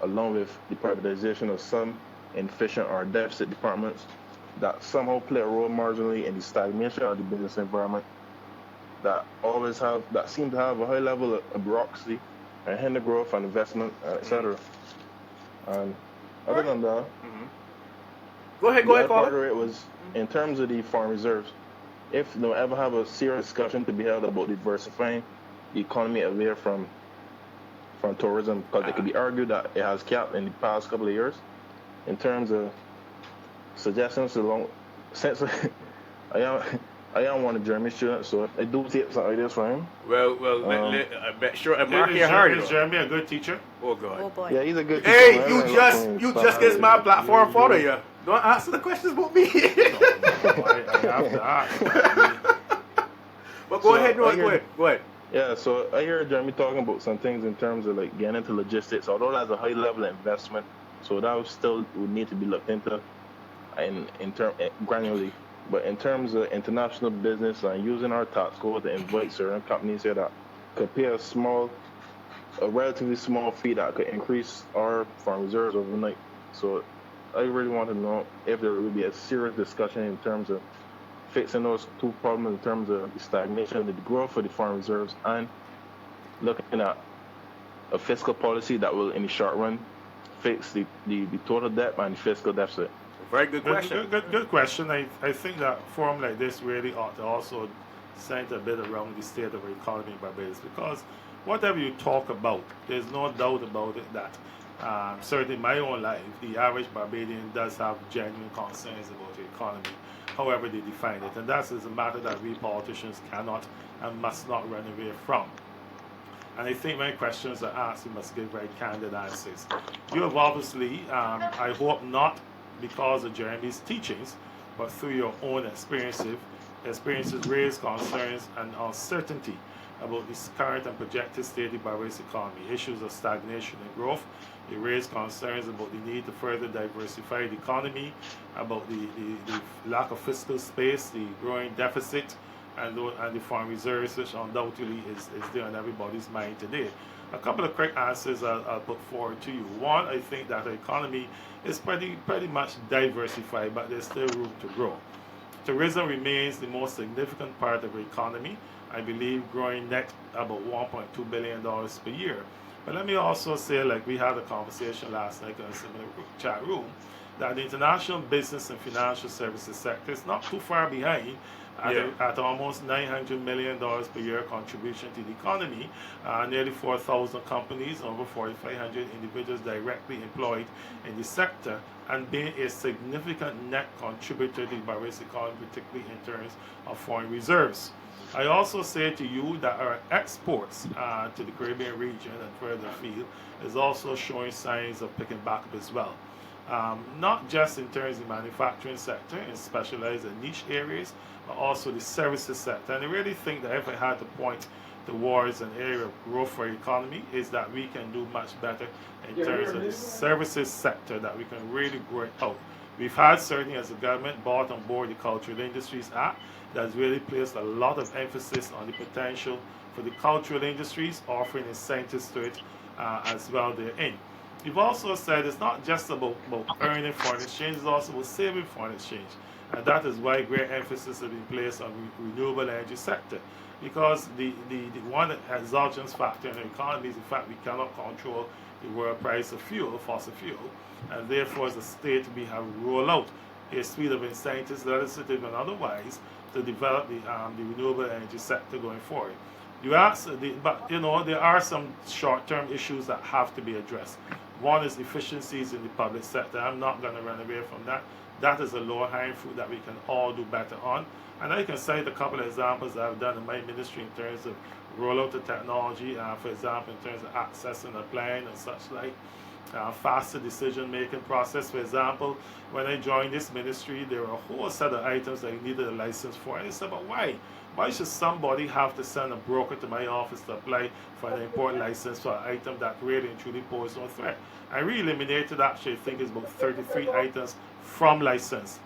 along with the privatization of some inefficient or deficit departments that somehow play a role marginally in the stagnation of the business environment that seem to have a high level of bureaucracy and hinder growth and investment, etc. And other than that, Go ahead, the other part caller. of it was in terms of the foreign reserves. If they'll ever have a serious discussion to be held about diversifying the economy away from tourism, because it could be argued that it has capped in the past couple of years. In terms of suggestions since I am one of Jeremy's students, so I do take some ideas from him. Well, I bet sure. Mark here hard. Is Jeremy a good teacher? Oh God. Oh boy. Yeah, he's a good teacher. Hey, man. you just get my platform for you. Don't answer the questions about me. I have to ask. But go So, ahead, I hear- go ahead. Yeah, so I hear Jeremy talking about some things in terms of like getting into logistics, although that's a high level of investment, so that still would need to be looked into granularly. But in terms of international business and using our tax code to invite certain companies here that could pay a relatively small fee that could increase our foreign reserves overnight. So I really want to know if there would be a serious discussion in terms of fixing those two problems in terms of the stagnation and the growth of the foreign reserves and looking at a fiscal policy that will, in the short run, fix the total debt and the fiscal deficit. Very good question. Good question. I think that forum like this really ought to also center a bit around the state of the economy in Barbados, because whatever you talk about, there's no doubt about it that certainly in my own life, the average Barbadian does have genuine concerns about the economy, however they define it. And that is a matter that we politicians cannot and must not run away from. And I think when questions are asked, we must give very candid answers. You have obviously, I hope not because of Jeremy's teachings, but through your own experiences raise concerns and uncertainty about the current and projected state of the Barbados economy, issues of stagnation and growth. It raised concerns about the need to further diversify the economy, about the lack of fiscal space, the growing deficit, and the foreign reserves, which undoubtedly is there on everybody's mind today. A couple of quick answers I'll put forward to you. One, I think that the economy is pretty much diversified, but there's still room to grow. Tourism remains the most significant part of the economy, I believe growing net about $1.2 billion per year. But let me also say, like we had a conversation last night in a similar chat room, that the international business and financial services sector is not too far behind at almost $900 million per year contribution to the economy, nearly 4,000 companies, over 4,500 individuals directly employed in the sector, and being a significant net contributor to the Barbados economy, particularly in terms of foreign reserves. I also say to you that our exports to the Caribbean region and further afield is also showing signs of picking back up as well. Not just in terms of the manufacturing sector and specialized in niche areas, but also the services sector. And I really think that if I had to point towards an area of growth for the economy, is that we can do much better in terms of the services sector, that we can really grow it out. We've had, certainly as a government, brought on board the Cultural Industries Act that has really placed a lot of emphasis on the potential for the cultural industries, offering incentives to it as well therein. You've also said it's not just about earning foreign exchange, it's also about saving foreign exchange. And that is why great emphasis has been placed on the renewable energy sector. Because the one exogenous factor in the economy is the fact we cannot control the world price of fuel, fossil fuel, and therefore as a state we have rolled out a suite of incentives, legislative and otherwise, to develop the renewable energy sector going forward. You ask, but you know, there are some short-term issues that have to be addressed. One is efficiencies in the public sector. I'm not going to run away from that. That is a low-hanging fruit that we can all do better on. And I can cite a couple of examples that I've done in my ministry in terms of rollout of technology, for example, in terms of accessing a plan and such like. Faster decision-making process. For example, when I joined this ministry, there were a whole set of items that you needed a license for. And I said, but why? Why should somebody have to send a broker to my office to apply for an import license for an item that really and truly poses no threat? I really eliminated, actually, I think it's about 33 items from license.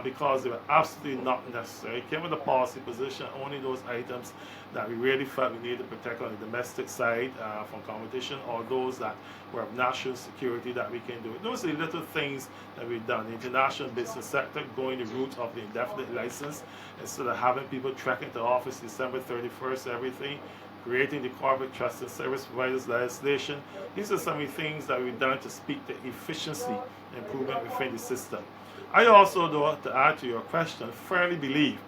Because they were absolutely not necessary. It came with a policy position, only those items that we really felt we needed to protect on the domestic side from competition, or those that were of national security that we can do. Those are the little things that we've done. The international business sector, going the route of the indefinite license, instead of having people trekking to office December 31st, everything, creating the corporate trust and service providers legislation. These are some of the things that we've done to speak to efficiency improvement within the system. I also, though, to add to your question, firmly believe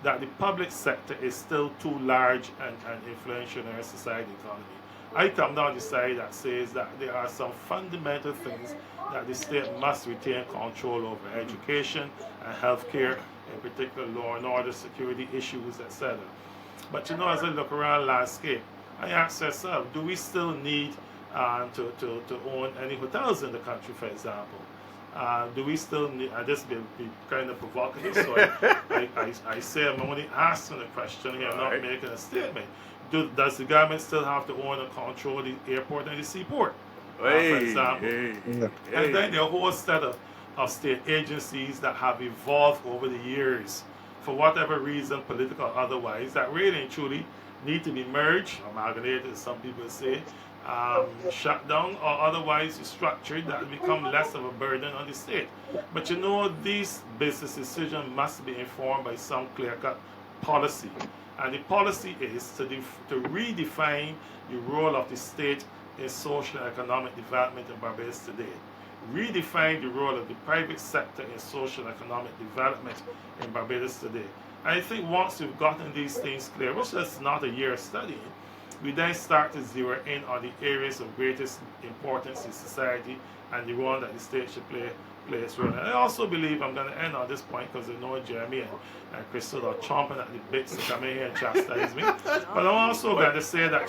that the public sector is still too large and influential in our society economy. I come down the side that says that there are some fundamental things that the state must retain control over: education and healthcare, in particular law and order, security issues, etc. But you know, as I look around the landscape, I ask myself, do we still need to own any hotels in the country, for example? Do we still need, this be kind of provocative, so I say I'm only asking a question here, I'm not making a statement. Does the government still have to own and control the airport and the seaport, for example? And then there are a whole set of state agencies that have evolved over the years, for whatever reason, political or otherwise, that really and truly need to be merged, amalgamated, as some people say, shut down, or otherwise structured, that will become less of a burden on the state. But you know, these business decisions must be informed by some clear-cut policy. And the policy is to redefine the role of the state in social and economic development in Barbados today. redefine the role of the private sector in social and economic development in Barbados today. And I think once we've gotten these things clear, which is not a year of studying, we then start to zero in on the areas of greatest importance in society and the role that the state should play its role. And I also believe, I'm going to end on this point because I know Jeremy and Crystal are chomping at the bits to come in here and chastise me. But I'm also going to say that,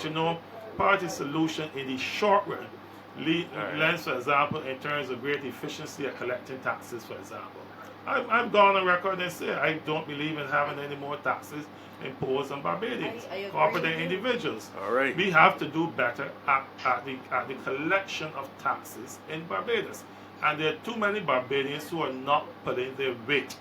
part of the solution in the short run lends, for example, in terms of great efficiency at collecting taxes, for example. I've gone on record and said I don't believe in having any more taxes imposed on Barbadians, corporate and individuals. All right. We have to do better at the collection of taxes in Barbados. And there are too many Barbadians who are not putting their weight.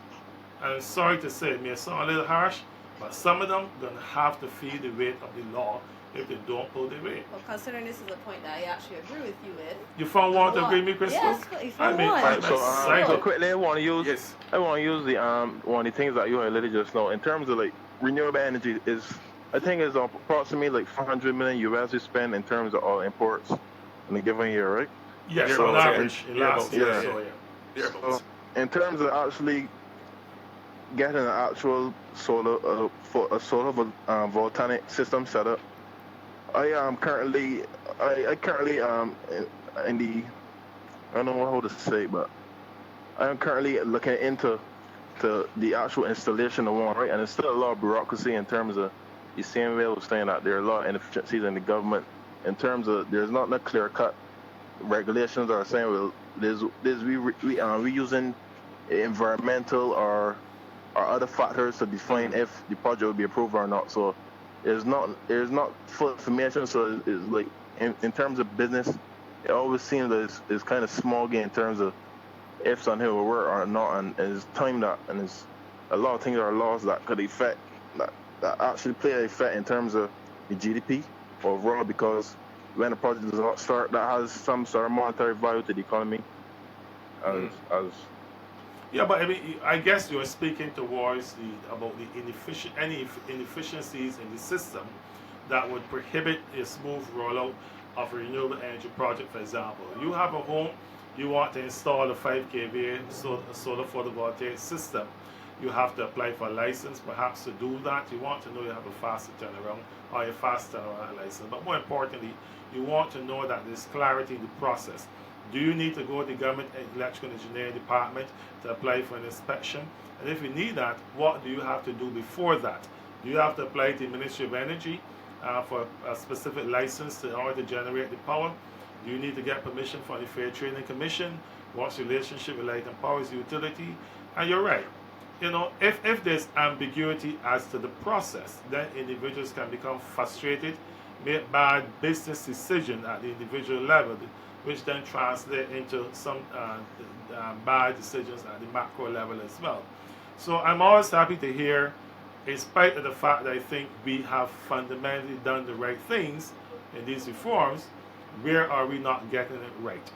And I'm sorry to say, it may sound a little harsh, but some of them are going to have to feel the weight of the law if they don't pull their weight. Well, considering this is a point that I actually agree with you with. You found one to agree with me, Crystal? Yes, if you want. Right, so so quickly, I want to use Yes. the one of the things that you highlighted just now in terms of like renewable energy is I think is approximately like 400 million US we spend in terms of all imports in a given year, right? yes, Yeah, on yeah. average, in last year. Yeah. So, yeah. Thereabouts. So, in terms of actually getting an actual solar volcanic system set up, I am currently in the I don't know how to say, but I am currently looking into the actual installation of one, right? And there's still a lot of bureaucracy in terms of the same way I was saying that there are a lot of inefficiencies in the government in terms of there's not no clear cut regulations are saying well we using environmental or other factors to define if the project will be approved or not. So there's not full information. So it's like in terms of business, it always seems that it's kind of small game in terms of if something will work or not, and it's time that and it's a lot of things are laws that could affect that actually play an effect in terms of the GDP overall because when a project does not start, that has some sort of monetary value to the economy. Yeah, but I mean, I guess you're speaking towards about the any inefficiencies in the system that would prohibit a smooth rollout of a renewable energy project. For example, you have a home, you want to install a 5 kVA solar photovoltaic system. You have to apply for a license, perhaps to do that. You want to know you have a faster turnaround or a fast turnaround license. But more importantly, you want to know that there's clarity in the process. Do you need to go to the government electrical engineering department to apply for an inspection? And if you need that, what do you have to do before that? Do you have to apply to the Ministry of Energy for a specific license in order to generate the power? Do you need to get permission from the Fair Trading Commission? What's your relationship with Light and Power's utility? And you're right. If there's ambiguity as to the process, then individuals can become frustrated, make bad business decisions at the individual level, which then translate into some bad decisions at the macro level as well. So I'm always happy to hear, in spite of the fact that I think we have fundamentally done the right things in these reforms, where are we not getting it right?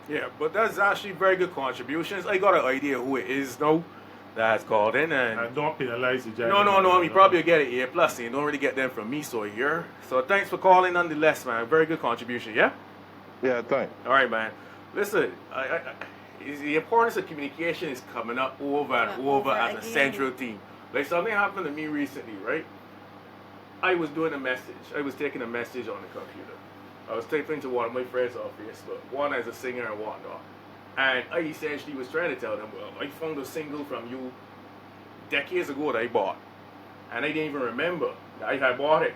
Yeah, but that's actually very good contributions. I got an idea who it is now that's called in and don't penalize the No, you probably get it A+, and you don't really get them from me, so here. So thanks for calling nonetheless, man. Very good contribution, yeah? Yeah, thanks. All right, man. Listen, the importance of communication is coming up over and over as a central theme. Like something happened to me recently, right? I was doing a message. I was taking a message on the computer. I was typing to one of my friends on Facebook, one as a singer and whatnot. And I essentially was trying to tell them, well, I found a single from you decades ago that I bought. And I didn't even remember that I had bought it.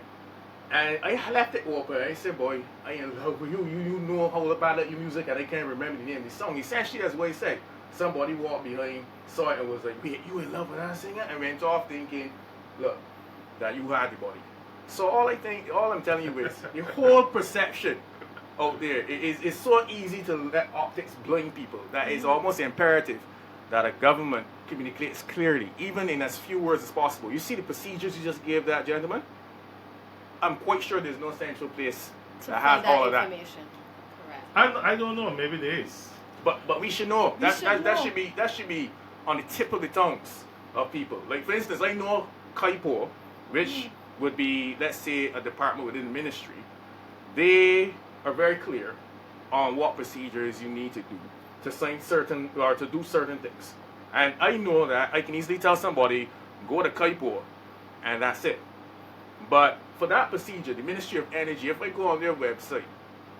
And I left it open. I said, boy, I in love with you. You know how bad at your music and I can't remember the name of the song. Essentially, that's what he said. Somebody walked behind, saw it and was like, wait, you in love with that singer? And went off thinking, look, that you had the body. So all I'm telling you is, the whole perception out there is so easy to let optics blind people that it's almost imperative that a government communicates clearly, even in as few words as possible. You see the procedures you just gave that gentleman? I'm quite sure there's no central place that has all of that. Correct. I don't know. Maybe there is. But we should know. That should be on the tip of the tongues of people. Like for instance, I know Kaipo, which would be, let's say, a department within the ministry. They are very clear on what procedures you need to do to sign certain or to do certain things. And I know that I can easily tell somebody, go to Kaipo, and that's it. But for that procedure, the Ministry of Energy, if I go on their website,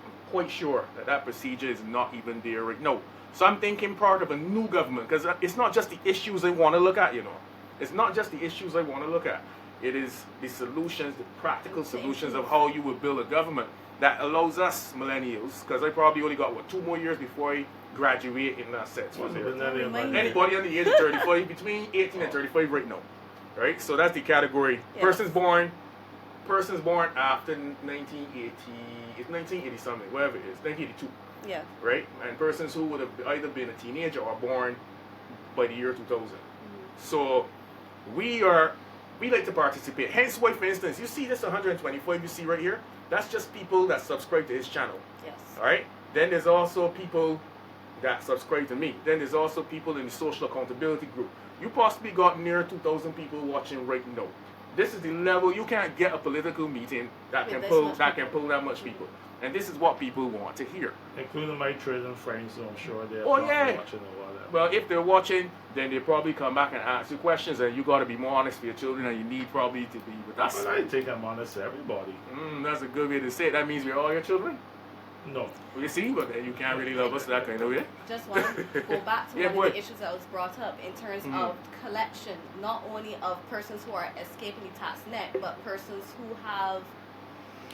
I'm quite sure that that procedure is not even there right now. So I'm thinking part of a new government, because it's not just the issues I want to look at, you know. It's not just the issues I want to look at. It is the solutions, the practical solutions of how you would build a government that allows us millennials, because I probably only got, 2 more years before I graduate in that sense. Anybody under the age of 35, between 18 and 35 right now. Right? So that's the category. Yes. Persons born after 1980, it's 1980 something, whatever it is, 1982. Yeah. Right? And persons who would have either been a teenager or born by the year 2000. So we like to participate. Hence why, for instance, you see this 125 you see right here? That's just people that subscribe to his channel. Yes. Alright? Then there's also people that subscribe to me. Then there's also people in the social accountability group. You possibly got near 2,000 people watching right now. This is the level. You can't get a political meeting that can pull that much people. And this is what people want to hear. Including my children friends, so I'm sure they're watching or whatever. Well, if they're watching, then they probably come back and ask you questions, and you got to be more honest with your children, and you need probably to be with us. But I think I'm honest to everybody. That's a good way to say it. That means we're all your children? No. Well, you see, but then you can't really love us that kind of way. Just want to go back to one of the issues that was brought up in terms of collection, not only of persons who are escaping the tax net, but persons who have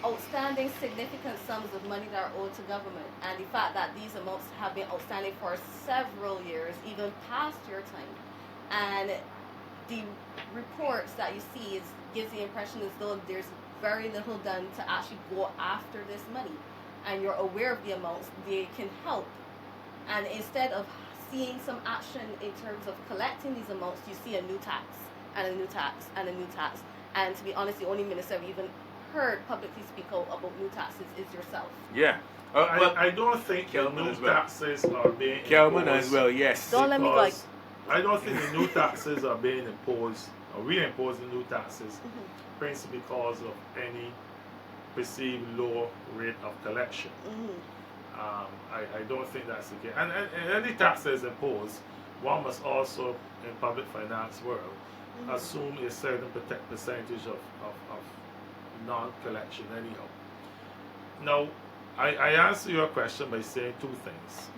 outstanding significant sums of money that are owed to government, and the fact that these amounts have been outstanding for several years, even past your time. And the reports that you see gives the impression as though there's very little done to actually go after this money. And you're aware of the amounts, they can help. And instead of seeing some action in terms of collecting these amounts, you see a new tax, and a new tax, and a new tax. And to be honest, the only minister I've even heard publicly speak out about new taxes is yourself. Yeah. I don't think the new taxes are being imposed. Kelman as well, yes. Don't let me go. I don't think the new taxes are being imposed, or reimposing new taxes, principally because of any perceived low rate of collection. I don't think that's the case. And any tax that is imposed, one must also, in public finance world, assume a certain percentage of non-collection anyhow. Now, I answer your question by saying two things.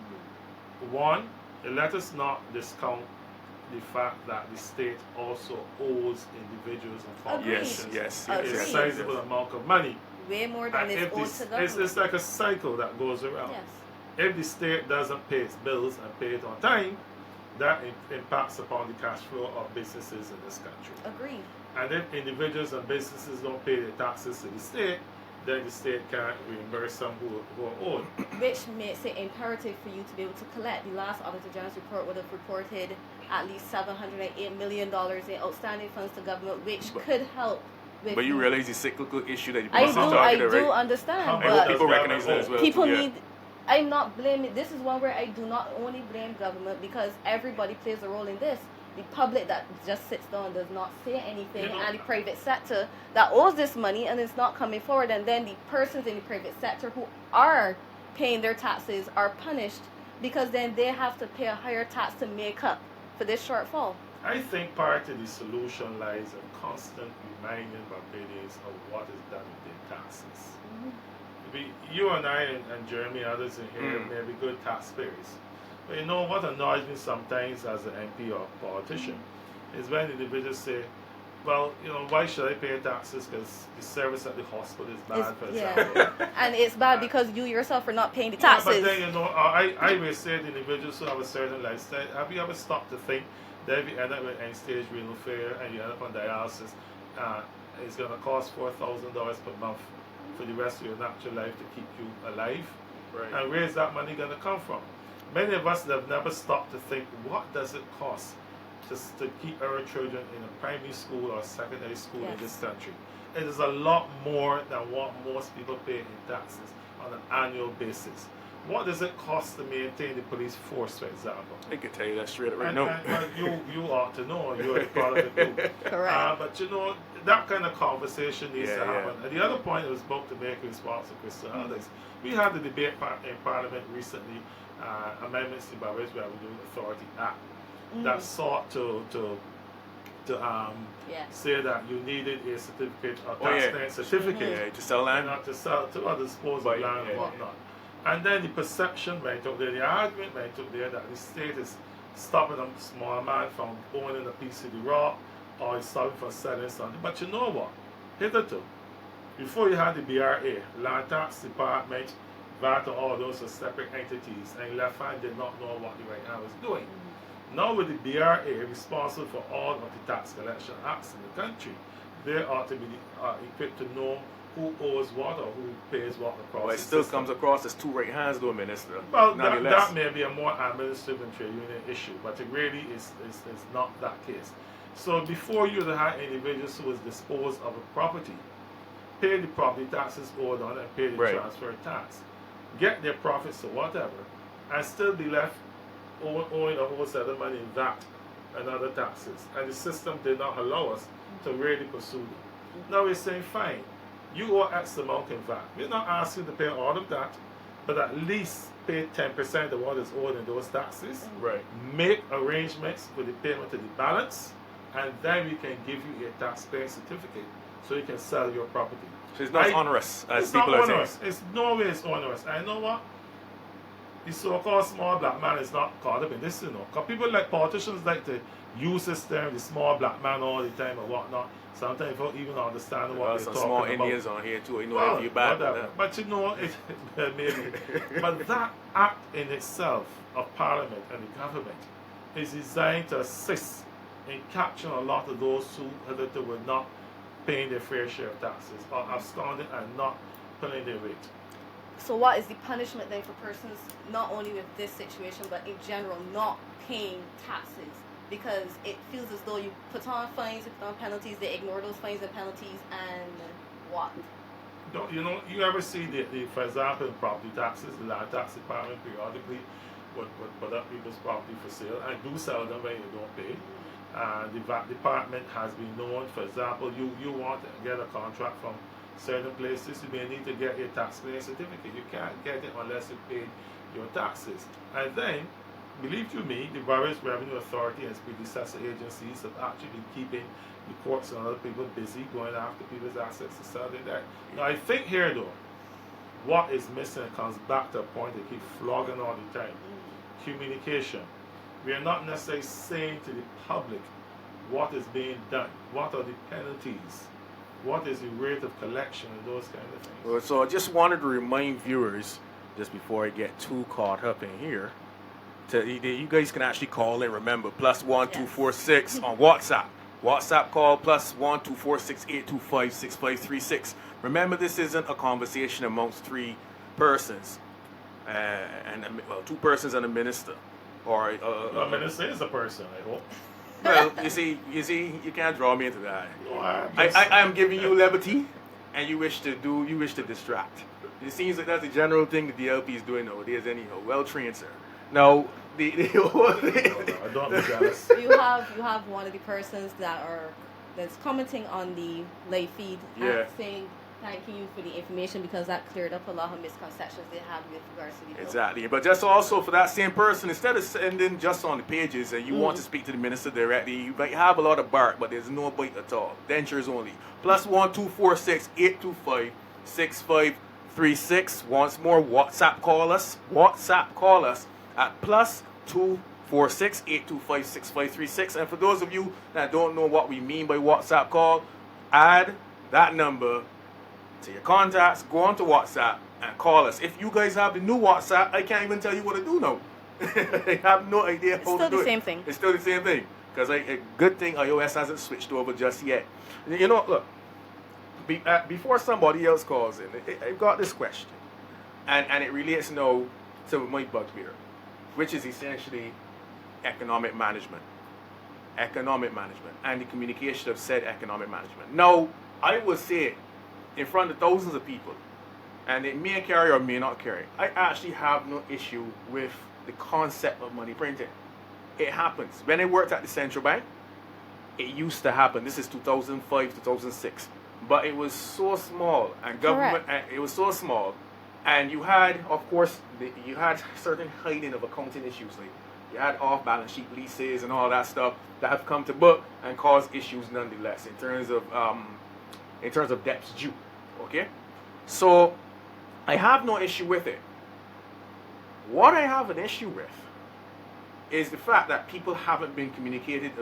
One, let us not discount the fact that the state also owes individuals and corporations a sizable amount of money. Way more than is owed to government. It's like a cycle that goes around. Yes. If the state doesn't pay its bills and pay it on time, that impacts upon the cash flow of businesses in this country. Agreed. And if individuals and businesses don't pay their taxes to the state, then the state can't reimburse some who are owed. Which makes it imperative for you to be able to collect. The last Auditor General's report would have reported at least $708 million in outstanding funds to government, which could help. But you realize the cyclical issue that you're I talking about, right? do understand. But people recognize that as well. People need. I'm not blaming. This is one where I do not only blame government, because everybody plays a role in this. The public that just sits down, does not say anything, and the private sector that owes this money and is not coming forward, and then the persons in the private sector who are paying their taxes are punished because then they have to pay a higher tax to make up for this shortfall. I think part of the solution lies in constant reminding Barbadians of what is done with their taxes. You and I and Jeremy, others in here, may be good taxpayers. But you know what annoys me sometimes as an MP or politician is when individuals say, well, you know, why should I pay taxes because the service at the hospital is bad, for example. And it's bad because you yourself are not paying the taxes. But then, you know, I will say to individuals who have a certain lifestyle, have you ever stopped to think that if you end up with end-stage renal failure and you end up on dialysis, it's going to cost $4,000 per month for the rest of your natural life to keep you alive? Right. And where is that money going to come from? Many of us have never stopped to think, what does it cost to keep our children in a primary school or secondary school in this country? It is a lot more than what most people pay in taxes on an annual basis. What does it cost to maintain the police force, for example? I can tell you that straight right now. You ought to know, you're a part of it too. Correct. But you know, that kind of conversation needs to Yeah, happen. And the other point I was about to make in response to Kristen Alex, we had the debate in Parliament recently, amendments to Barbados Revenue Authority Act that sought to say that you needed a certificate, a tax certificate, to sell land, not to sell to or dispose of land and whatnot. And then the perception went up there, the argument went up there that the state is stopping a small man from owning a piece of the rock, or is stopping from selling something. But you know what? Hitherto, before you had the BRA, Land Tax Department, VAT, all those are separate entities, and left hand did not know what the right hand was doing. Now with the BRA responsible for all of the tax collection acts in the country, they ought to be equipped to know who owes what or who pays what across. Well, it still comes across as two right hands, though, Minister. Well, that may be a more administrative and trade union issue, but it really is not that case. So before you have individuals who is disposed of a property, pay the property taxes owed on and pay the transfer tax, get their profits or whatever, and still be left owing a whole set of money in VAT and other taxes. And the system did not allow us to really pursue them. Now we're saying, fine, you owe X amount in VAT. We're not asking to pay all of that, but at least pay 10% of what is owed in those taxes. Right. Make arrangements for the payment of the balance, and then we can give you a taxpayer certificate so you can sell your property. So it's not onerous, as it's people not are onerous. saying. It's no way it's onerous. And you know what? The so-called small black man is not caught up in this, you know. Because people like politicians like to use this term, the small black man, all the time or whatnot. Sometimes you don't even understand what they're some talking small about. Indians on here too. You know, Well, if you bad. whatever. But you know, maybe. But that act in itself of Parliament and the government is designed to assist in capturing a lot of those who were not paying their fair share of taxes or absconding and not pulling their weight. So what is the punishment then for persons not only with this situation but in general not paying taxes? Because it feels as though you put on fines, you put on penalties, they ignore those fines and penalties, and what? You ever see for example, in property taxes, the Land Tax Department periodically would put up people's property for sale and do sell them when you don't pay. The VAT Department has been known, for example, you want to get a contract from certain places, you may need to get a taxpayer certificate. You can't get it unless you pay your taxes. And then, believe you me, the Barbados Revenue Authority and its predecessor agencies have actually been keeping the courts and other people busy going after people's assets to sell their debt. Now, I think here, though, what is missing comes back to a point they keep flogging all the time. Communication. We are not necessarily saying to the public what is being done, what are the penalties, what is the rate of collection, and those kind of things. Well, so I just wanted to remind viewers, just before I get too caught up in here, you guys can actually call in, remember, +1246 on WhatsApp. WhatsApp call +12468256536. Remember, this isn't a conversation amongst three persons, two persons and a minister. Or a minister is a person, I hope. Well, you see, you can't draw me into that. No, I am giving you levity, and you wish to distract. It seems like that's the general thing the DLP is doing nowadays. Anyhow, well trained, sir. Now, I don't be jealous. You have one of the persons that's commenting on the live feed and saying thanking you for the information because that cleared up a lot of misconceptions they had with regards to the bill. Exactly. But just also for that same person, instead of sending just on the pages and you want to speak to the minister directly, you might have a lot of bark, but there's no bite at all. Dentures only. +12468256536. Once more, WhatsApp call us. WhatsApp call us at +24682566536. And for those of you that don't know what we mean by WhatsApp call, add that number to your contacts, go on to WhatsApp and call us. If you guys have the new WhatsApp, I can't even tell you what to do now. I have no idea how to do it. It's still the same thing. It's still the same thing. Because a good thing iOS hasn't switched over just yet. You know, look, before somebody else calls in, I've got this question. And it relates now to my bugbear, which is essentially economic management. Economic management and the communication of said economic management. Now, I will say in front of thousands of people, and it may carry or may not carry, I actually have no issue with the concept of money printing. It happens. When I worked at the central bank, it used to happen. This is 2005, 2006. But it was so small, and government, it was so small. And you had, of course, you had certain hiding of accounting issues. Like you had off-balance sheet leases and all that stuff that have come to book and caused issues nonetheless in terms of debts due. Okay? So I have no issue with it. What I have an issue with is the fact that people haven't been communicated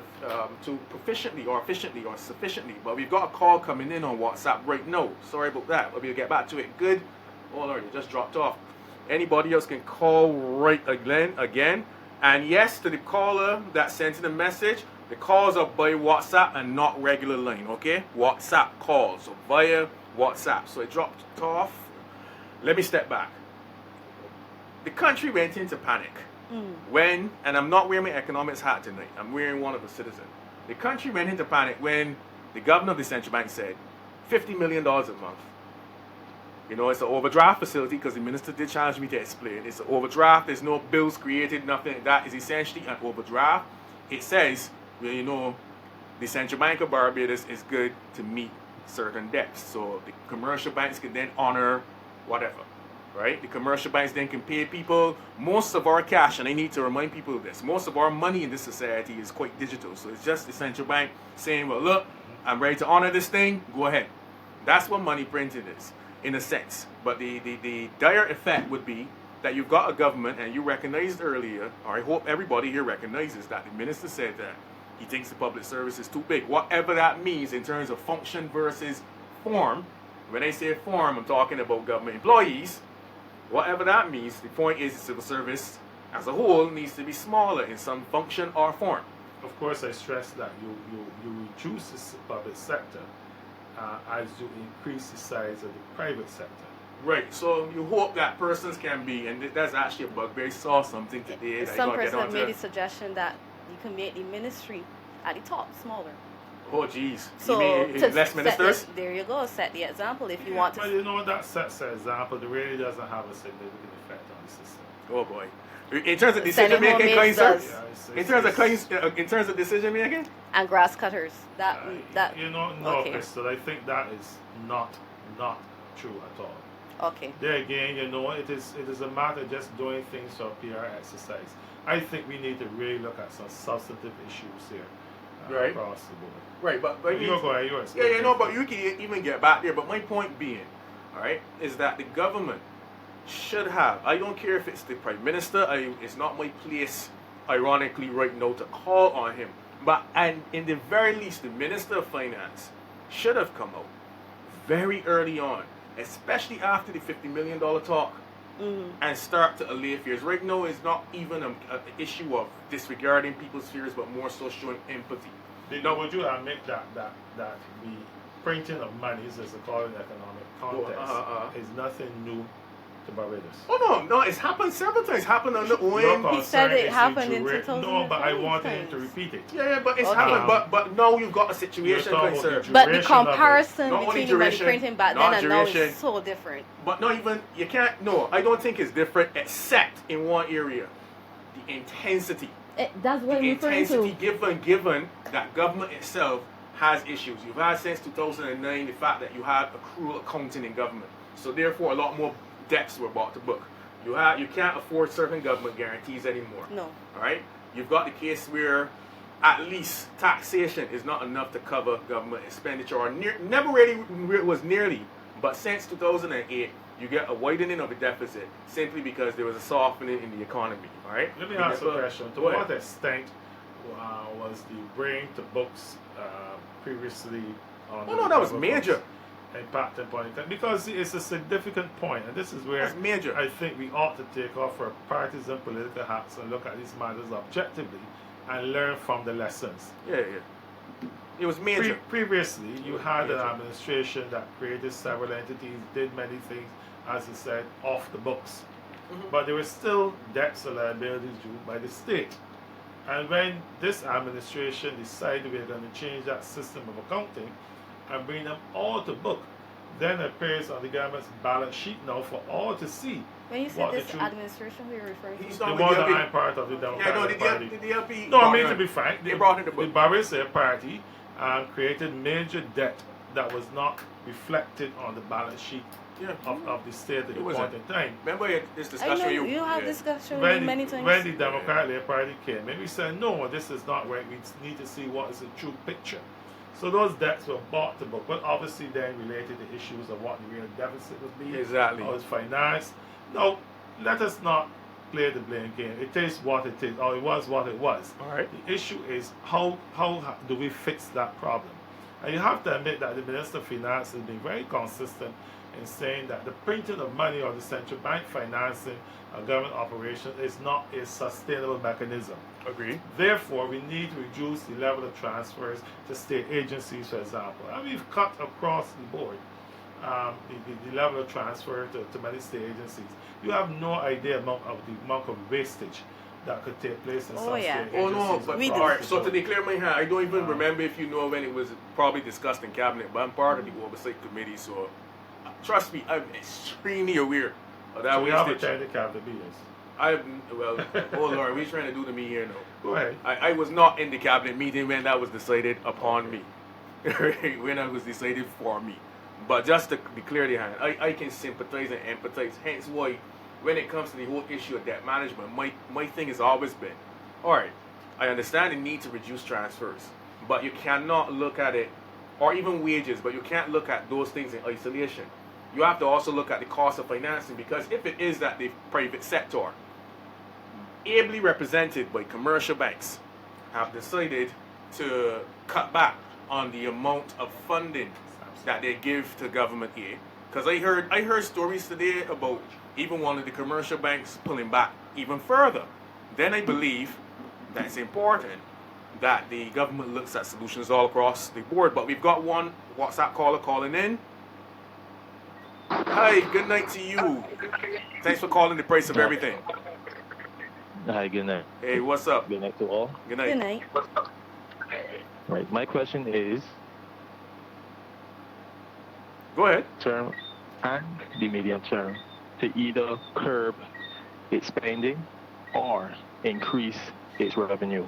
to proficiently or efficiently or sufficiently. But we've got a call coming in on WhatsApp right now. Sorry about that, but we'll get back to it. Good. Oh Lord, it just dropped off. Anybody else can call right again. And yes, to the caller that sent in a message, the calls are by WhatsApp and not regular line, okay? WhatsApp calls, so via WhatsApp. So it dropped off. Let me step back. The country went into panic when, and I'm not wearing my economics hat tonight, I'm wearing one of a citizen. The country went into panic when the governor of the central bank said $50 million a month. You know, it's an overdraft facility because the minister did challenge me to explain. It's an overdraft. There's no bills created, nothing. That is essentially an overdraft. It says, well, you know, the Central Bank of Barbados is good to meet certain debts. So the commercial banks can then honor whatever, right? The commercial banks then can pay people. Most of our cash, and I need to remind people of this, most of our money in this society is quite digital. So it's just the central bank saying, well, look, I'm ready to honor this thing. Go ahead. That's what money printing is, in a sense. But the dire effect would be that you've got a government, and you recognized earlier, or I hope everybody here recognizes that the minister said that he thinks the public service is too big. Whatever that means in terms of function versus form. When I say form, I'm talking about government employees. Whatever that means, the point is the civil service as a whole needs to be smaller in some function or form. Of course, I stress that you reduce the public sector as you increase the size of the private sector. Right, so you hope that persons can be, and that's actually a bugbear. I saw something today. Some person made the suggestion that you can make the ministry at the top smaller. Oh, geez. So you mean less ministers? There you go. Set the example if you want to. But you know, that sets the example. It really doesn't have a significant effect on the system. Oh, boy. In terms of decision making, kind sir? In terms of decision making? And grass cutters. That. You know, no, okay. Crystal, I think that is not true at all. Okay. There again, you know, it is a matter of just doing things for PR exercise. I think we need to really look at some substantive issues here right. across the board. Right, but you know, but you can even get back there. But my point being, all right, is that the government should have. I don't care if it's the prime minister. It's not my place, ironically, right now to call on him. But and in the very least, the minister of finance should have come out very early on, especially after the $50 million talk, and start to allay fears. Right now, it's not even an issue of disregarding people's fears, but more so showing empathy. Now, would you admit that the printing of monies, as they call it in economic context, is nothing new to Barbados? Oh, no, it's happened several times. It's happened on the OM. He said it happened in 2000. No, but I want him to repeat it. Yeah, but it's happened. But now you've got a situation, concern. But the comparison between the money printing back then and now is so different. But not even, you can't, no, I don't think it's different except in one area. The intensity. That's what you're referring to. Intensity given that government itself has issues. You've had since 2009 the fact that you have accrual accounting in government. So therefore a lot more debts were brought to book. You can't afford certain government guarantees anymore. No. All right? You've got the case where at least taxation is not enough to cover government expenditure, or never really was nearly, but since 2008 you get a widening of the deficit simply because there was a softening in the economy. All right? Let me ask a question. To what extent was the bring to books previously on no, that was major. Impacted upon it? Because it's a significant point, and this is where I think we ought to take off our partisan political hats and look at these matters objectively and learn from the lessons. Yeah. It was major. Previously, you had an administration that created several entities, did many things, as I said, off the books. But there were still debts or liabilities due by the state. And when this administration decided we're going to change that system of accounting and bring them all to book, then appears on the government's balance sheet now for all to see. When you say what this the truth- administration, who you're referring to? He's the not one with that the I'm part of, the Yeah, no, Democratic Party. the DLP. No, I brought mean in- to be frank, They brought in the the book. Barbados Party created major debt that was not reflected on the balance sheet Yeah. of the state at the It was point a- in time. Remember this I discussion know with you have yeah. discussion with me many times. When the Democratic Party came in, we said, no, this is not right. We need to see what is the true picture. So those debts were bought to book, but obviously then related to issues of what the real deficit would be, Exactly. how it's financed. No, let us not play the blame game. It is what it is, or it was what it was. All right. The issue is how do we fix that problem? And you have to admit that the Minister of Finance has been very consistent in saying that the printing of money or the central bank financing a government operation is not a sustainable mechanism. Agree. Therefore, we need to reduce the level of transfers to state agencies, for example. And we've cut across the board the level of transfer to many state agencies. You have no idea of the amount of wastage that could take place in some yeah. state Oh agencies. no, but We do. all right. So to declare my hand, I don't even remember if you know when it was probably discussed in cabinet, but I'm part of the oversight committee, so trust me, I'm extremely aware of that So we have wastage. attended cabinet meetings. Oh Lord, what are you trying to do to me here now? Go ahead. I was not in the cabinet meeting when that was decided upon me, when that was decided for me. But just to declare the hand, I can sympathize and empathize. Hence why, when it comes to the whole issue of debt management, my thing has always been, all right, I understand the need to reduce transfers, but you cannot look at it, or even wages, but you can't look at those things in isolation. You have to also look at the cost of financing, because if it is that the private sector, ably represented by commercial banks, have decided to cut back on the amount of funding that they give to government aid. Because I heard stories today about even one of the commercial banks pulling back even further. Then I believe that it's important that the government looks at solutions all across the board. But we've got one WhatsApp caller calling in. Hi, good night to you. Thanks for calling the price of everything. Hi, good night. Hey, what's up? Good night to all. Good night. Good night. Right, my question is Go ahead. term and the medium term to either curb its spending or increase its revenue.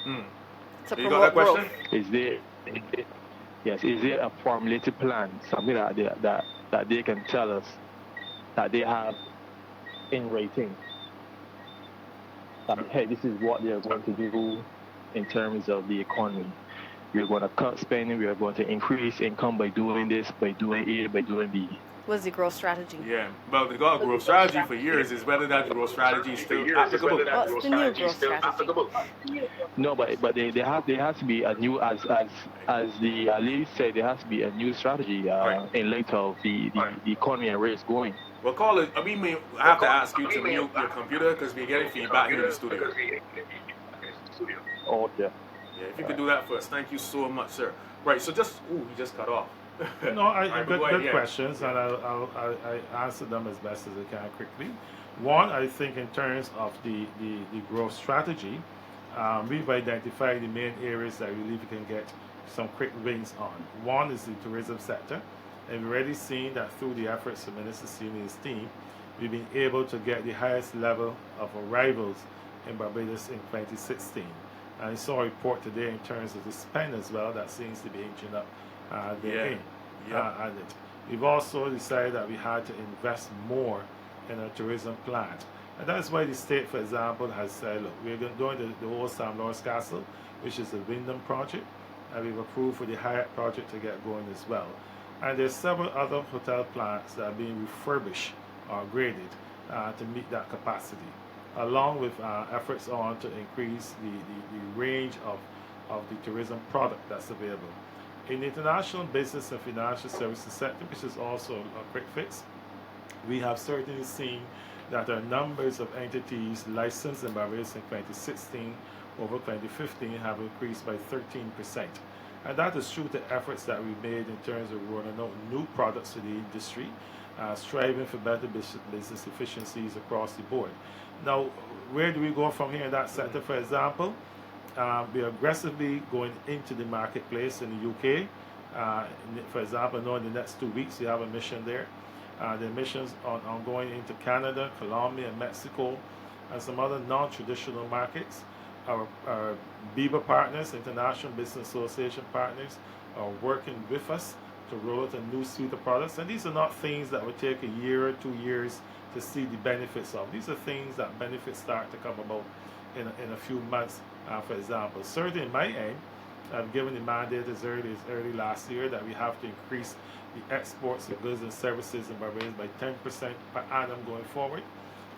To You got that promote question? growth. Is there a formulated plan, something that they can tell us that they have in writing? That, hey, this is what they're going to do in terms of the economy. We're going to cut spending. We are going to increase income by doing this, by doing A, by doing B. What's the growth strategy? Yeah, well, the growth strategy for years is whether that growth strategy is still applicable. What's the new growth strategy? No, but there has to be a new, as the lady said, there has to be a new strategy Right. in light of the economy and where it's going. Well, call it. We may have to ask you to mute your computer because we're getting feedback here in the studio. Oh, yeah. Yeah, if you could do that for us, thank you so much, sir. Right, so just, he just cut off. No, All right, but go ahead, good yeah. questions, and I answer them as best as I can quickly. One, I think in terms of the growth strategy, we've identified the main areas that we believe we can get some quick wins on. One is the tourism sector, and we've already seen that through the efforts of Minister Sini and his team, we've been able to get the highest level of arrivals in Barbados in 2016. And I saw a report today in terms of the spend as well that seems to be inching up therein. And we've also decided that we had to invest more in a tourism plan. And that's why the state, for example, has said, look, we're doing the whole Sam Lawrence Castle, which is the Wyndham project, and we've approved for the Hyatt project to get going as well. And there's several other hotel plants that are being refurbished or graded to meet that capacity, along with efforts on to increase the range of the tourism product that's available. In the international business and financial services sector, which is also a quick fix, we have certainly seen that our numbers of entities licensed in Barbados in 2016 over 2015 have increased by 13%. And that is through the efforts that we made in terms of rolling out new products to the industry, striving for better business efficiencies across the board. Now, where do we go from here in that sector? For example, we are aggressively going into the marketplace in the UK For example, in the next 2 weeks, you have a mission there. The missions on going into Canada, Colombia, Mexico, and some other non-traditional markets. Our BIBA partners, International Business Association partners, are working with us to roll out a new suite of products. And these are not things that would take a year or 2 years to see the benefits of. These are things that benefits start to come about in a few months, for example. Certainly in my end, I've given the mandate as early last year that we have to increase the exports of goods and services in Barbados by 10% per annum going forward.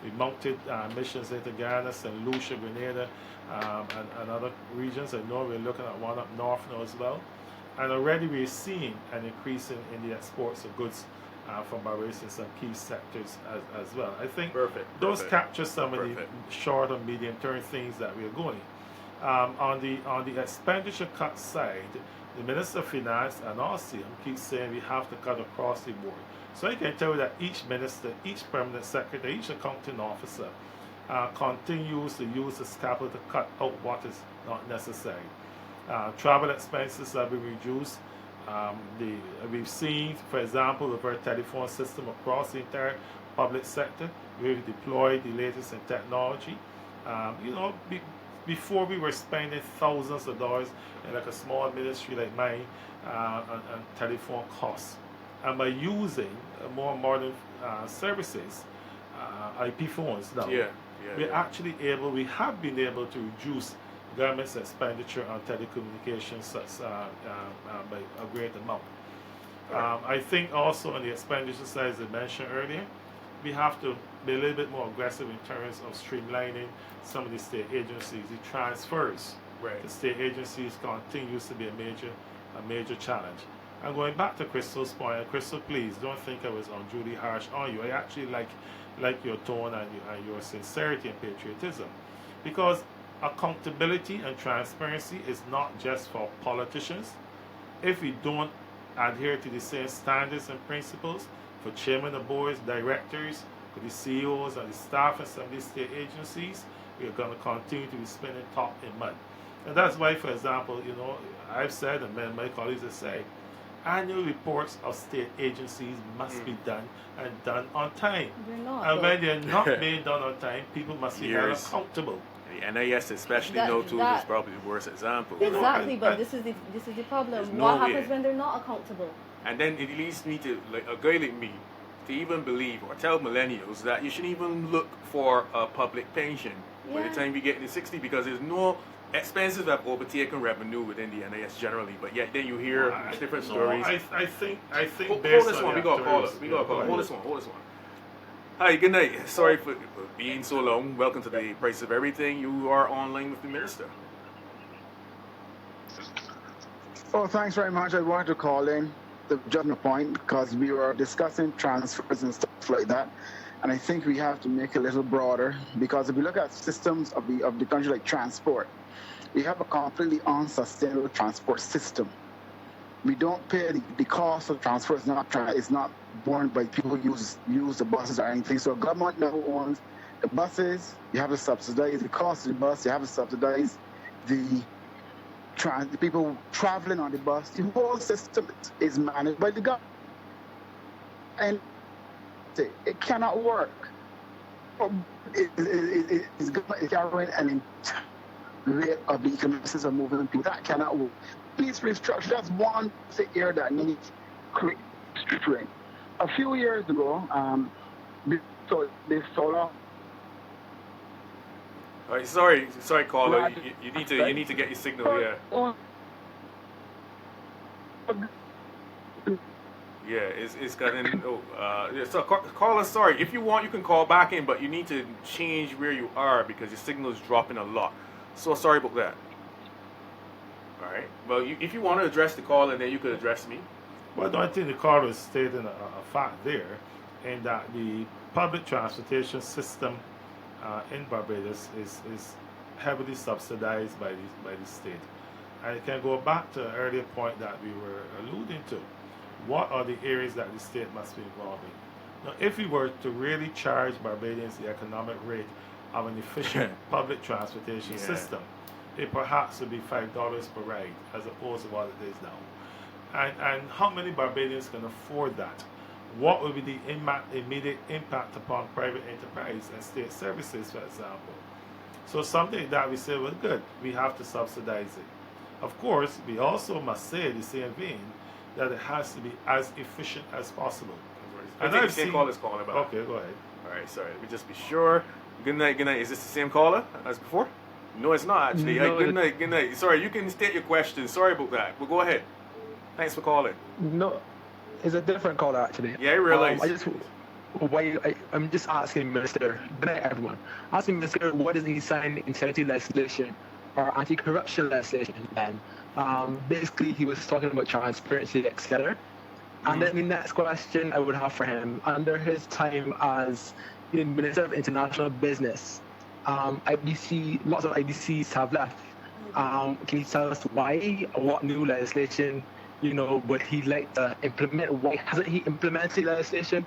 We mounted missions into Ghana, St. Lucia, Grenada, and other regions. I know we're looking at one up north now as well. And already we're seeing an increase in the exports of goods from Barbados in some key sectors as well. I think those capture some of the short and medium term things that we're going. On the expenditure cut side, the Minister of Finance and RCM keep saying we have to cut across the board. So I can tell you that each minister, each permanent secretary, each accounting officer continues to use the scalpel to cut out what is not necessary. Travel expenses have been reduced. We've seen, for example, with our telephone system across the entire public sector, we've deployed the latest in technology. Before we were spending thousands of dollars in like a small ministry like mine on telephone costs. And by using more modern services, IP phones now, we have been able to reduce government's expenditure on telecommunications by a great amount. I think also on the expenditure side, as I mentioned earlier, we have to be a little bit more aggressive in terms of streamlining some of the state agencies. The transfers to state agencies continues to be a major challenge. And going back to Crystal's point, and Crystal, please don't think I was unduly harsh on you. I actually like your tone and your sincerity and patriotism, because accountability and transparency is not just for politicians. If we don't adhere to the same standards and principles for chairmen of boards, directors, for the CEOs and the staff in some of these state agencies, we are going to continue to be spending top in mud. And that's why, for example, I've said, and my colleagues have said, annual reports of state agencies must be done and done on time. And when they're not being done on time, people must be held accountable. The NIS especially is probably the worst example. Exactly, but this is the problem. What happens when they're not accountable? And then it leads me to, like a guy like me, to even believe or tell millennials that you shouldn't even look for a public pension by the time we get to 60, because there's no expenses that have overtaken revenue within the NIS generally. But yet then you hear different stories. I think hold this one. We got a caller. Hold this one. Hi, good night. Sorry for being so long. Welcome to the Price of Everything. You are online with the minister. Oh, thanks very much. I wanted to call in to jump on a point because we were discussing transfers and stuff like that. And I think we have to make it a little broader, because if we look at systems of the country like transport, we have a completely unsustainable transport system. We don't pay the cost of transfer. It's not borne by people who use the buses or anything. So government now owns the buses. You have to subsidize the cost of the bus. You have to subsidize the people traveling on the bus. The whole system is managed by the government, and it cannot work. It's carrying an entire rate of the economic system moving people. That cannot work. Please restructure. That's one area that needs restructuring. A few years ago, this solar. All right, sorry, caller. You need to get your signal. Yeah, it's gotten. So caller, sorry. If you want, you can call back in, but you need to change where you are because your signal is dropping a lot. So sorry about that. All right. Well, if you want to address the call, and then you could address me. Well, I think the caller is stating a fact there, in that the public transportation system in Barbados is heavily subsidized by the state. And it can go back to an earlier point that we were alluding to. What are the areas that the state must be involved in? Now, if we were to really charge Barbadians the economic rate of an efficient public transportation system, it perhaps would be $5 per ride as opposed to what it is now. And how many Barbadians can afford that? What will be the immediate impact upon private enterprise and state services, for example? So something that we say, well, good, we have to subsidize it. Of course, we also must say the same vein that it has to be as efficient as possible. I think the same caller's calling about. Okay, go ahead. All right, sorry. Let me just be sure. Good night, good night. Is this the same caller as before? No, it's not actually. No, Good night, good night. Sorry, you can state your question. Sorry about that. But go ahead. Thanks for calling. No, it's a different caller actually. Yeah, I realize. I'm just asking Minister, good night everyone. Asking Minister, what is the signed integrity legislation or anti-corruption legislation then? Basically, he was talking about transparency, etc. And then the next question I would have for him, under his time as the Minister of International Business, IBC, lots of IBCs have left. Can you tell us why, or what new legislation, would he like to implement? Why hasn't he implemented legislation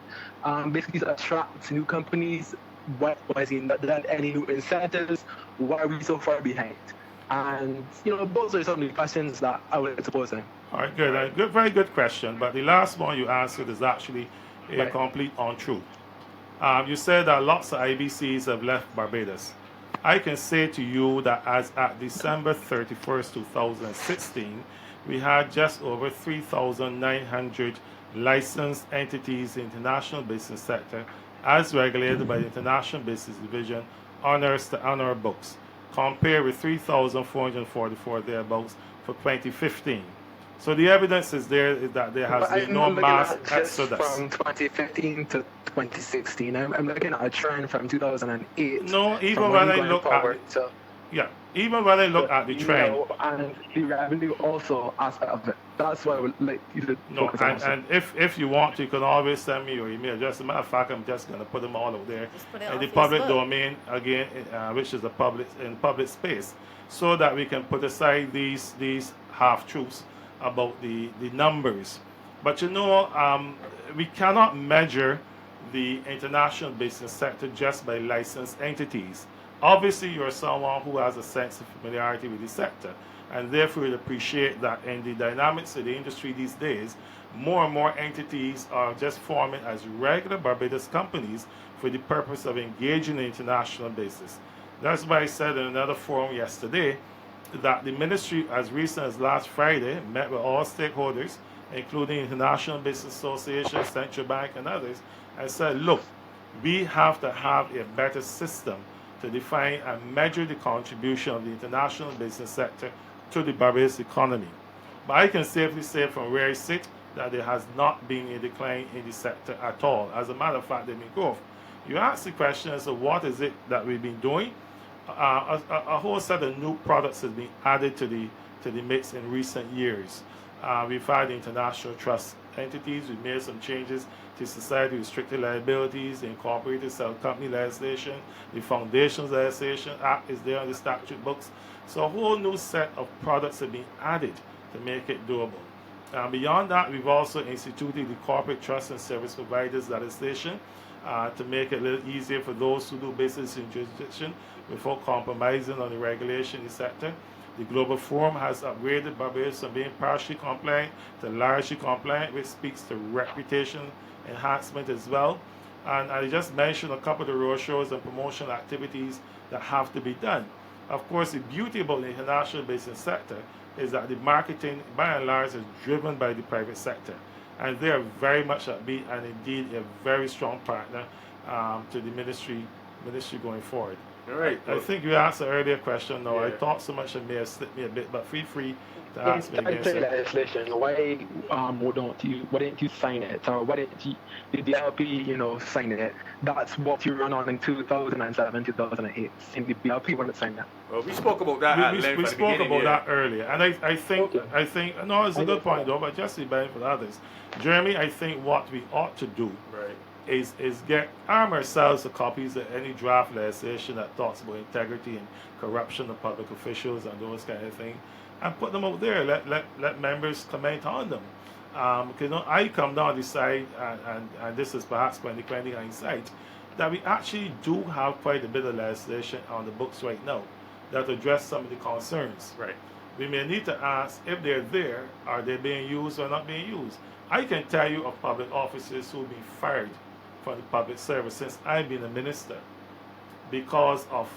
basically to attract new companies? Why has he not done any new incentives? Why are we so far behind? And, those are some of the questions that I would like to pose him. All right, good. Very good question. But the last one you answered is actually a complete untruth. You said that lots of IBCs have left Barbados. I can say to you that as at December 31st, 2016, we had just over 3,900 licensed entities in the international business sector as regulated by the International Business Division on our books, compared with 3,444 thereabouts for 2015. So the evidence is there that there has been no mass exodus. From 2015 to 2016, I'm looking at a trend from 2008. No, even when I look at even when I look at the trend, and the revenue also aspect of it. That's why I would like you to focus on. And if you want, you can always send me your email. Just a matter of fact, I'm just going to put them all out there in the public domain again, which is in public space, so that we can put aside these half truths about the numbers. But we cannot measure the international business sector just by licensed entities. Obviously, you're someone who has a sense of familiarity with the sector, and therefore you'll appreciate that in the dynamics of the industry these days, more and more entities are just forming as regular Barbados companies for the purpose of engaging in international business. That's why I said in another forum yesterday that the ministry, as recent as last Friday, met with all stakeholders, including International Business Association, Central Bank, and others, and said, look, we have to have a better system to define and measure the contribution of the international business sector to the Barbados economy. But I can safely say from where I sit that there has not been a decline in the sector at all. As a matter of fact, there's been growth. You ask the question as to what is it that we've been doing? A whole set of new products has been added to the mix in recent years. We've had international trust entities. We've made some changes to Society Restricted Liabilities, the Incorporated Cell Company legislation, the Foundations Legislation Act is there on the statute books. So a whole new set of products have been added to make it doable. Beyond that, we've also instituted the Corporate Trust and Service Providers legislation to make it a little easier for those who do business in jurisdiction without compromising on the regulation in the sector. The Global Forum has upgraded Barbados from being partially compliant to largely compliant, which speaks to reputation enhancement as well. And I just mentioned a couple of the roadshows and promotional activities that have to be done. Of course, the beauty about the international business sector is that the marketing, by and large, is driven by the private sector. And they are very much upbeat and indeed a very strong partner to the ministry going forward. All right. I think you asked an earlier question. Now, I thought so much it may have slipped me a bit, but feel free to ask me again. Legislation. Why didn't you sign it? Or why didn't the BLP, sign it? That's what you run on in 2007, 2008. And the BLP wouldn't sign that. Well, we spoke about that at length. We spoke about that earlier, and I think no, it's a good point though. But just to be benefit for others, Jeremy, I think what we ought to do is arm ourselves with copies of any draft legislation that talks about integrity and corruption of public officials and those kind of things, and put them out there. Let members comment on them. Because I come down the side, and this is perhaps 2020 hindsight, that we actually do have quite a bit of legislation on the books right now that address some of the concerns. Right. we may need to ask if they're there, are they being used or not being used? I can tell you of public officers who have been fired from the public service since I've been a minister because of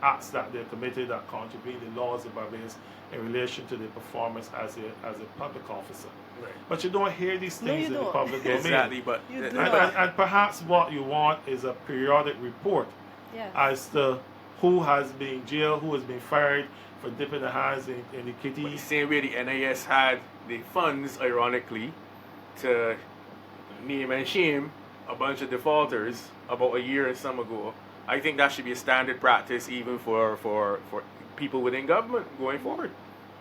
acts that they committed that contravene the laws of Barbados in relation to their performance as a public officer. Right. But you don't hear these things in the public domain. Exactly, but And perhaps what you want is a periodic report as to who has been jailed, who has been fired for dipping their hands in the kitty. the same way the NIS had the funds, ironically, to name and shame a bunch of defaulters about a year and some ago. I think that should be a standard practice even for people within government going forward.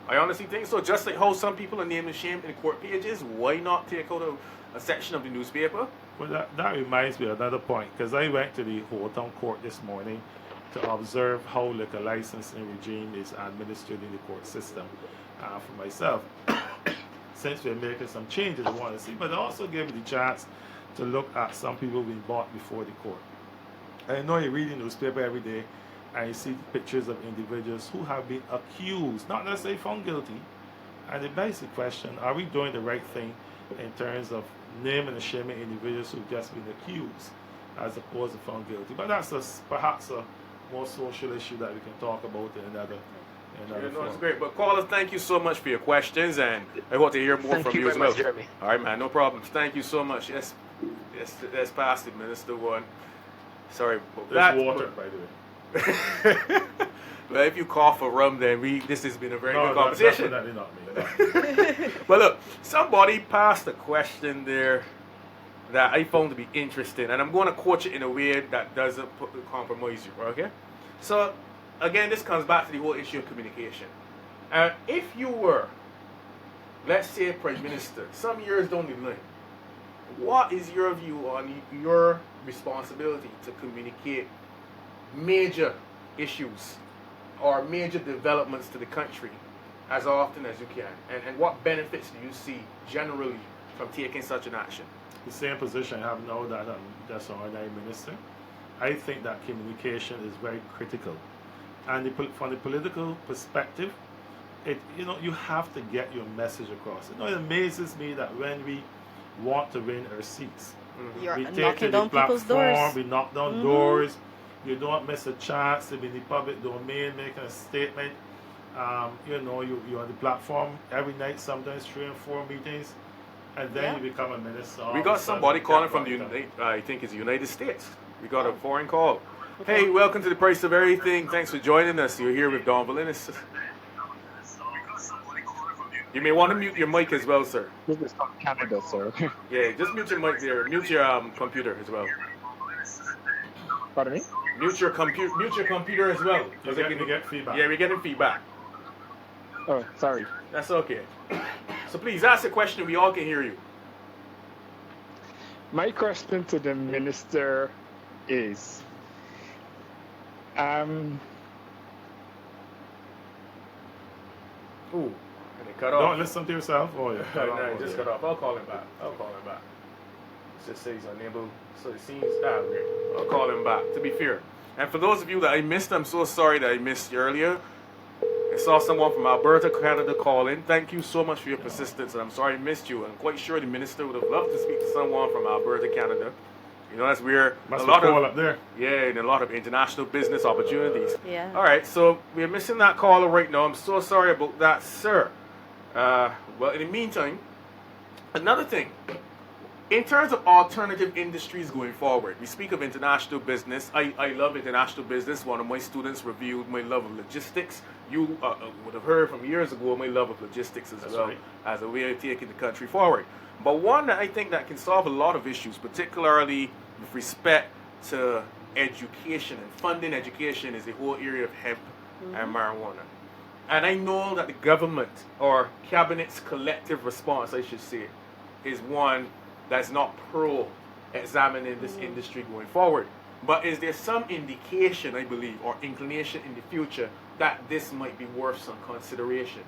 I honestly think so. Just like how some people are named and shamed in court pages, why not take out a section of the newspaper? Well, that reminds me of another point, because I went to the Houghton Court this morning to observe how liquor licensing regime is administered in the court system for myself. Since we're making some changes, I want to see, but also give me the chance to look at some people being brought before the court. I know you read the newspaper every day and you see pictures of individuals who have been accused, not necessarily found guilty. And it begs the question, are we doing the right thing in terms of naming and shaming individuals who've just been accused as opposed to found guilty? But that's perhaps a more social issue that we can talk about in another forum. It's great. But callers, thank you so much for your questions, and I want to hear more from you as well. Jeremy. All right, man, no problems. Thank you so much. Yes, that's past it, Minister One. Sorry about that. There's water, by the way. Well, if you call for rum, then this has been a very good That's conversation. definitely not me. But look, somebody passed a question there that I found to be interesting, and I'm going to quote it in a way that doesn't compromise you, okay? So, again, this comes back to the whole issue of communication. If you were, let's say, Prime Minister, some years down the line, what is your view on your responsibility to communicate major issues or major developments to the country as often as you can? And what benefits do you see generally from taking such an action? The same position I have now that I'm just an ordinary minister. I think that communication is very critical. And from the political perspective, you have to get your message across. It amazes me that when we want to win our seats, You're we take knocking to down the people's platform, doors. we knock down doors. You don't miss a chance to be in the public domain making a statement. You're on the platform every night, sometimes 3 and 4 meetings, and then you become a minister. We got somebody calling from I think it's the United States. We got a foreign call. Hey, welcome to the Price of Everything. Thanks for joining us. You're here with Donville Inniss. You may want to mute your mic as well, sir. This is from Canada, sir. Yeah, just mute your mic there. Mute your computer as well. Pardon me? Mute your computer as well. You get feedback. Yeah, we're getting feedback. Oh, sorry. That's okay. So please ask a question. We all can hear you. My question to the minister is, Ooh, and it cut off. Don't listen to yourself. Oh, yeah. No, it just cut off. I'll call him back. It just says unable. So it seems weird. I'll call him back, to be fair. And for those of you that I missed, I'm so sorry that I missed you earlier. I saw someone from Alberta, Canada call in. Thank you so much for your persistence, and I'm sorry I missed you. I'm quite sure the minister would have loved to speak to someone from Alberta, Canada. That's where Must a lot be cool of up there. Yeah, and a lot of international business opportunities. Yeah. All right, so we're missing that caller right now. I'm so sorry about that, sir. Well, in the meantime, another thing. In terms of alternative industries going forward, we speak of international business. I love international business. One of my students reviewed my love of logistics. You would have heard from years ago my love of logistics as well, as a way of taking the country forward. But one that I think that can solve a lot of issues, particularly with respect to education and funding education, is the whole area of hemp and marijuana. And I know that the government, or cabinet's collective response, I should say, is one that's not pro-examining this industry going forward. But is there some indication, I believe, or inclination in the future that this might be worth some consideration?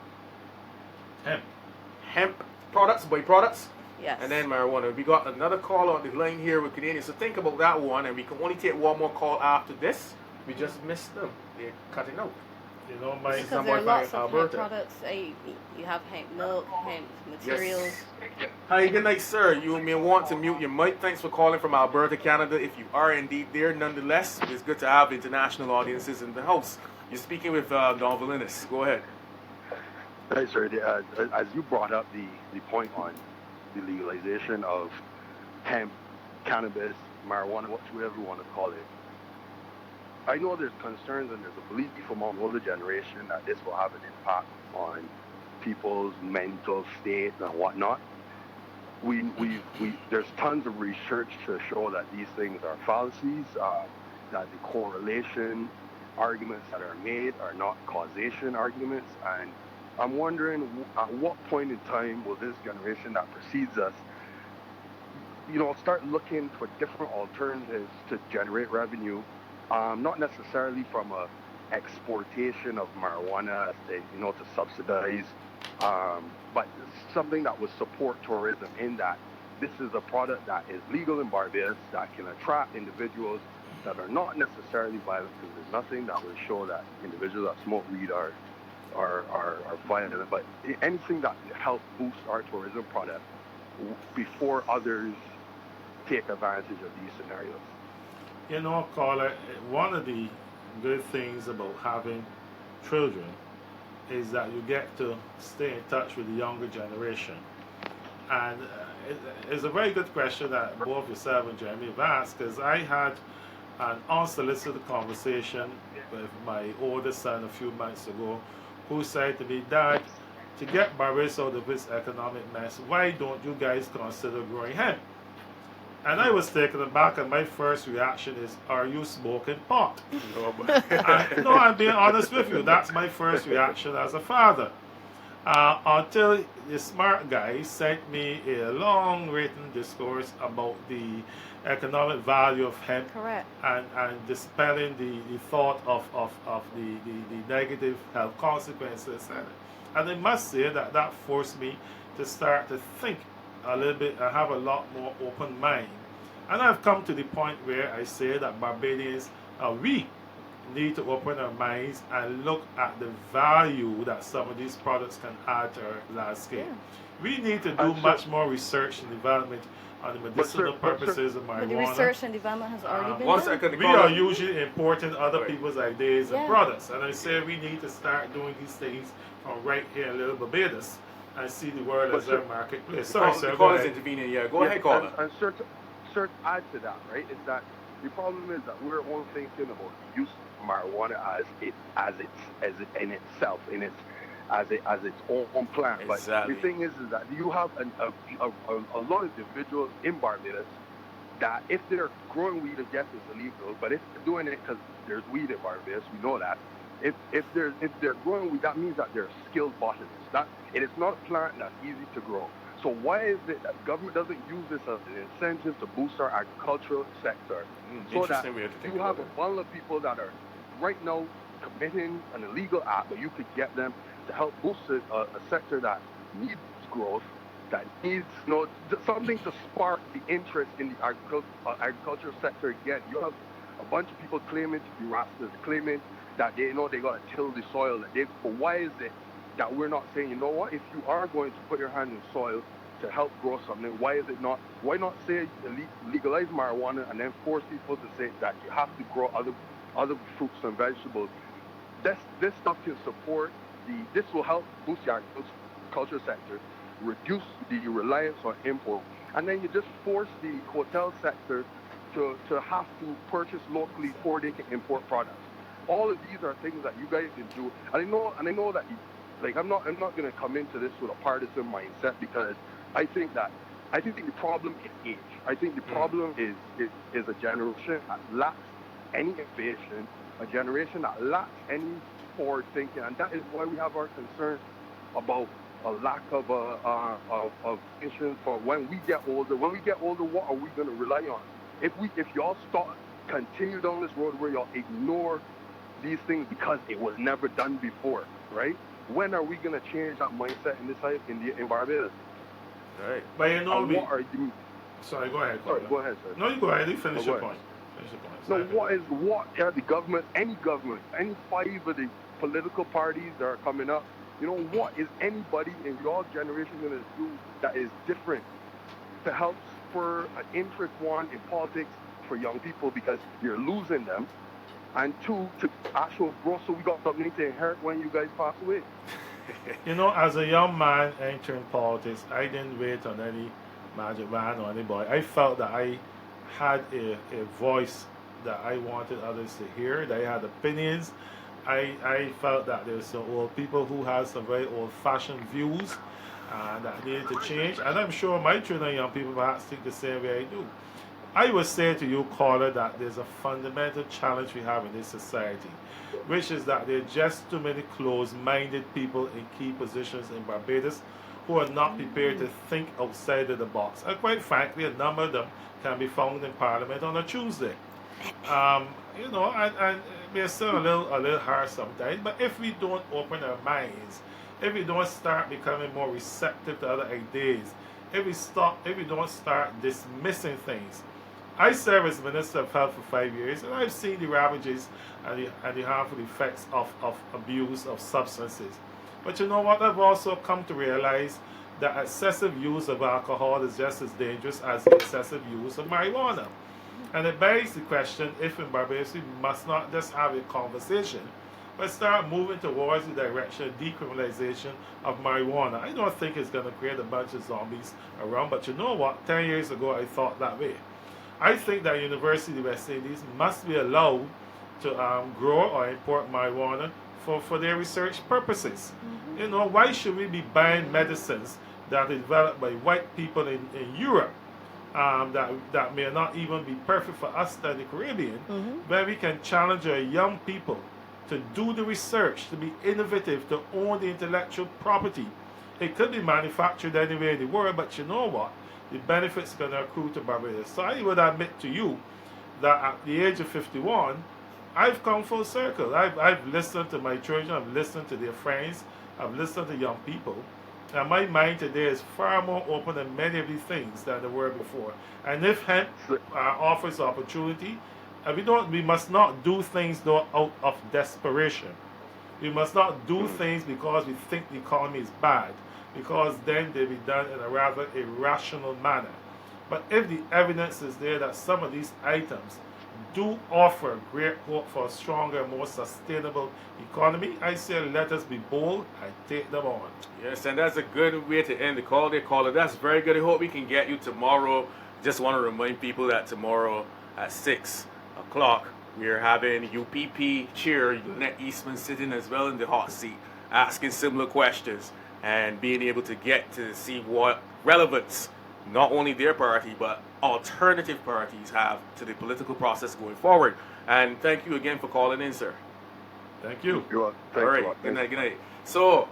Hemp products, byproducts? Yes. And then marijuana. We got another call on the line here with Canadians. So think about that one, and we can only take one more call after this. We just missed them. They're cutting out. You know, my Because there are lots of hemp products. You have hemp milk, hemp materials. Yes. Hi, good night, sir. You may want to mute your mic. Thanks for calling from Alberta, Canada. If you are indeed there, nonetheless, it's good to have international audiences in the house. You're speaking with Donville Inniss. Go ahead. Hi, sir. As you brought up the point on the legalization of hemp, cannabis, marijuana, whatever you want to call it, I know there's concerns and there's a belief among older generation that this will have an impact on people's mental state and whatnot. There's tons of research to show that these things are fallacies, that the correlation arguments that are made are not causation arguments. And I'm wondering, at what point in time will this generation that precedes us, start looking for different alternatives to generate revenue, not necessarily from a exportation of marijuana, to subsidize, but something that would support tourism, in that this is a product that is legal in Barbados, that can attract individuals that are not necessarily violent, because there's nothing that would show that individuals that smoke weed are violent, but anything that helps boost our tourism product before others take advantage of these scenarios. You know, caller, one of the good things about having children is that you get to stay in touch with the younger generation. And it's a very good question that both yourself and Jeremy have asked, because I had an unsolicited conversation with my oldest son a few months ago, who said to me, "Dad, to get Barbados out of its economic mess, why don't you guys consider growing hemp?" And I was taken aback, and my first reaction is, "Are you smoking pot?" No, I'm being honest with you. That's my first reaction as a father. Until the smart guy sent me a long written discourse about the economic value of hemp. Correct. And dispelling the thought of the negative health consequences. And I must say that forced me to start to think a little bit and have a lot more open mind. And I've come to the point where I say that Barbadians, we need to open our minds and look at the value that some of these products can add to our landscape. Yeah. We need to do much more research and development on the medicinal purposes of marijuana. But the research and development has already been done. We are usually importing other people's ideas and products. And I say we need to start doing these things from right here in little Barbados and see the world as a marketplace. Sorry, sir. Go ahead. Intervening. Yeah, go ahead, caller. And sir, to add to that, right, is that the problem is that we're only thinking about the use of marijuana as its own plant. Exactly. But the thing is that you have a lot of individuals in Barbados that, if they're growing weed, yes, it's illegal, but if they're doing it because there's weed in Barbados, we know that. If they're growing weed, that means that they're skilled botanists. It is not a plant that's easy to grow. So why is it that government doesn't use this as an incentive to boost our agricultural sector? So that you have a bundle of people that are right now committing an illegal act, but you could get them to help boost a sector that needs growth, that needs something to spark the interest in the agricultural sector again. You have a bunch of people claiming to be rastas, claiming that they got to till the soil. But why is it that we're not saying, you know what, if you are going to put your hand in soil to help grow something, why not say legalize marijuana and then force people to say that you have to grow other fruits and vegetables? This stuff can support this will help boost the agriculture sector, reduce the reliance on import, and then you just force the hotel sector to have to purchase locally before they can import products. All of these are things that you guys can do, and I know that I'm not going to come into this with a partisan mindset, because I think the problem is age. I think the problem is a generation that lacks any innovation, a generation that lacks any forward thinking, and that is why we have our concerns about a lack of vision for when we get older. When we get older, what are we going to rely on? If y'all continue down this road where y'all ignore these things because it was never done before, right? When are we going to change that mindset in Barbados? Right. But you know, what are you? Sorry, go ahead. Sorry, go ahead, sir. No, you go ahead. You finish your point. No, what are the government, any 5 of the political parties that are coming up. You know, what is anybody in your generation going to do that is different to help spur an interest, one, in politics for young people, because you're losing them, and two, to actual growth, so we got something to inherit when you guys pass away. You know, as a young man entering politics, I didn't wait on any magic man or anybody. I felt that I had a voice that I wanted others to hear, that I had opinions. I felt that there were some old people who had some very old-fashioned views that needed to change, and I'm sure my children and young people perhaps think the same way I do. I would say to you, caller, that there's a fundamental challenge we have in this society, which is that there are just too many closed-minded people in key positions in Barbados who are not prepared to think outside of the box. And quite frankly, a number of them can be found in Parliament on a Tuesday. You know, and we're still a little hard sometimes, but if we don't open our minds, if we don't start becoming more receptive to other ideas, if we don't start dismissing things. I served as Minister of Health for 5 years, and I've seen the ravages and the harmful effects of abuse of substances. But you know what? I've also come to realize that excessive use of alcohol is just as dangerous as the excessive use of marijuana. And it begs the question if in Barbados we must not just have a conversation, but start moving towards the direction of decriminalization of marijuana. I don't think it's going to create a bunch of zombies around, but you know what? 10 years ago I thought that way. I think that University of West Indies must be allowed to grow or import marijuana for their research purposes. You know, why should we be buying medicines that are developed by white people in Europe that may not even be perfect for us in the Caribbean, where we can challenge our young people to do the research, to be innovative, to own the intellectual property. It could be manufactured anywhere in the world, but you know what? The benefits are going to accrue to Barbados. So I would admit to you that at the age of 51, I've come full circle. I've listened to my children, I've listened to their friends, I've listened to young people. And my mind today is far more open than many of these things than they were before. And if hemp offers opportunity, we must not do things though out of desperation. We must not do things because we think the economy is bad, because then they'll be done in a rather irrational manner. But if the evidence is there that some of these items do offer great hope for a stronger, more sustainable economy, I say let us be bold and take them on. Yes, and that's a good way to end the call. They call it. That's very good. I hope we can get you tomorrow. Just want to remind people that tomorrow at 6 o'clock we're having UPP chair Lynette Eastman sitting as well in the hot seat, asking similar questions and being able to get to see what relevance not only their party but alternative parties have to the political process going forward. And thank you again for calling in, sir. Thank you. You're welcome. All right. Good night. Good night. So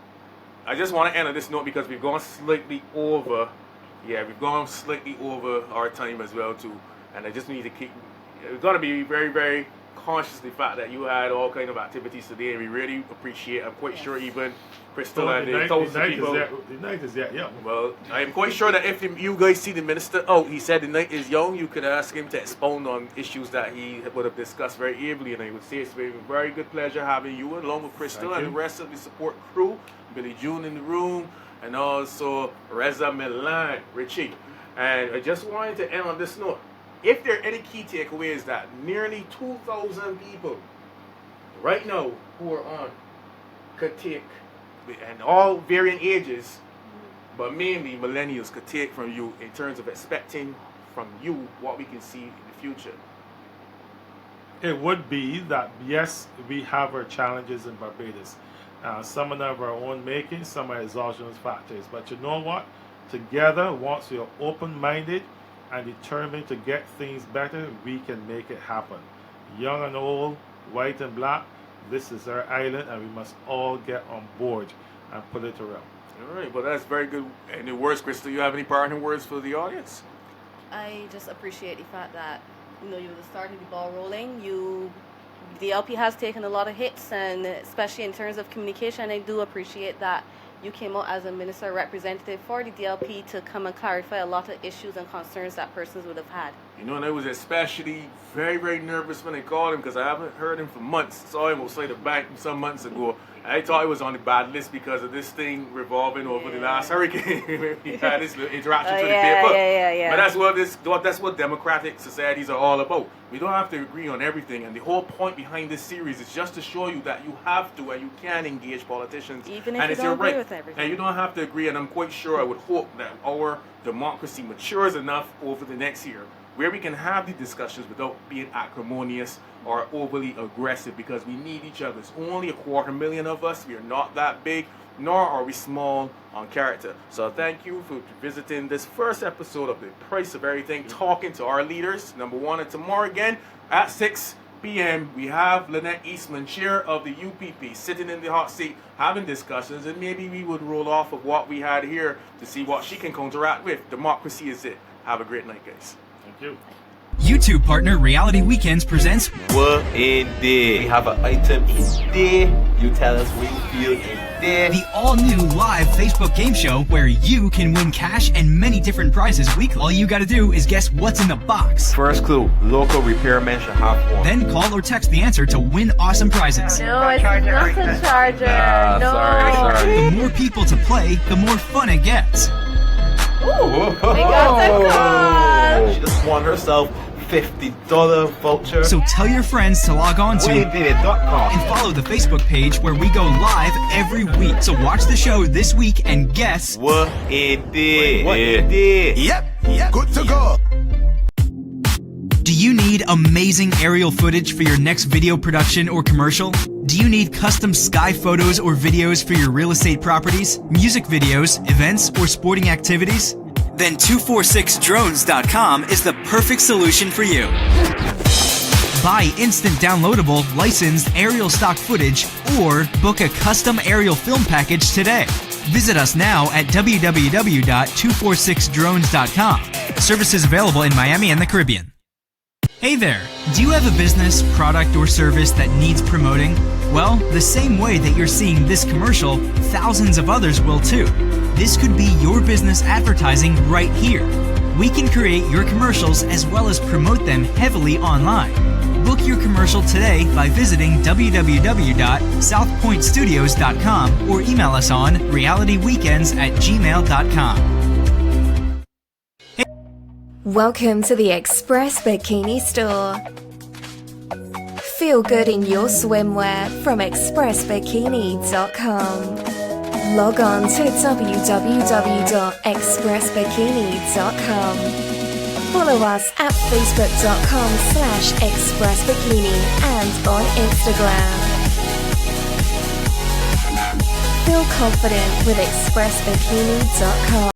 I just want to end on this note because we've gone slightly over. Yeah, we've gone slightly over our time as well too. And I just need to keep. We've got to be very, very conscious of the fact that you had all kind of activities today, and we really appreciate. I'm quite sure even Crystal and the thousands of people. The night is yet young. Well, I'm quite sure that if you guys see the minister out, he said the night is young, you could ask him to expound on issues that he would have discussed very ably, and I would say it's been a very good pleasure having you along with Crystal and the rest of the support crew, Billy June in the room, and also Reza Milan, Richie. And I just wanted to end on this note. If there are any key takeaways that nearly 2,000 people right now who are on could take, and all varying ages, but mainly millennials could take from you in terms of expecting from you what we can see in the future? It would be that, yes, we have our challenges in Barbados. Some of them of our own making, some are exogenous factors. But you know what? Together, once we are open-minded and determined to get things better, we can make it happen. Young and old, white and black, this is our island, and we must all get on board and put it around. All right, well, that's very good. Any words, Crystal? You have any parting words for the audience? I just appreciate the fact that you were starting the ball rolling. The LP has taken a lot of hits, and especially in terms of communication, I do appreciate that you came out as a minister representative for the DLP to come and clarify a lot of issues and concerns that persons would have had. You know, and I was especially very, very nervous when I called him because I haven't heard him for months. Saw him outside the bank some months ago. I thought he was on the bad list because of this thing revolving over the last hurricane. He had this interaction to the paper. Yeah. But that's what democratic societies are all about. We don't have to agree on everything, and the whole point behind this series is just to show you that you have to and you can engage politicians. Even if and you it's don't your agree right. with everything. And you don't have to agree, and I'm quite sure, I would hope that our democracy matures enough over the next year where we can have the discussions without being acrimonious or overly aggressive, because we need each other. There's only 250,000 of us. We are not that big, nor are we small on character. So thank you for visiting this first episode of The Price of Everything, talking to our leaders, number one. And tomorrow again at 6 p.m. we have Lynette Eastman, chair of the UPP, sitting in the hot seat having discussions, and maybe we would roll off of what we had here to see what she can counteract with. Democracy is it. Have a great night, guys. Thank you. YouTube partner Reality Weekends presents What in there? We have an item in there. You tell us what you feel in there. the all-new live Facebook game show where you can win cash and many different prizes weekly. All you gotta do is guess what's in the box. First clue, local repairmen should have one. Then call or text the answer to win awesome prizes. No, it's not a charger. No. Sorry. The more people to play, the more fun it gets. Ooh, we got the call. She just won herself $50 voucher. So tell your friends to log on to WayDid.com and follow the Facebook page where we go live every week. So watch the show this week and guess what in there. What in there. Yep. Good to go. Do you need amazing aerial footage for your next video production or commercial? Do you need custom sky photos or videos for your real estate properties, music videos, events, or sporting activities? Then 246drones.com is the perfect solution for you. Buy instant downloadable, licensed aerial stock footage or book a custom aerial film package today. Visit us now at www.246drones.com. Services available in Miami and the Caribbean. Hey there! Do you have a business, product, or service that needs promoting? Well, the same way that you're seeing this commercial, thousands of others will too. This could be your business advertising right here. We can create your commercials as well as promote them heavily online. Book your commercial today by visiting www.southpointstudios.com or email us on realityweekends@gmail.com. Welcome to the Express Bikini Store. Feel good in your swimwear from expressbikini.com. Log on to www.expressbikini.com. Follow us at facebook.com/expressbikini and on Instagram. Feel confident with expressbikini.com.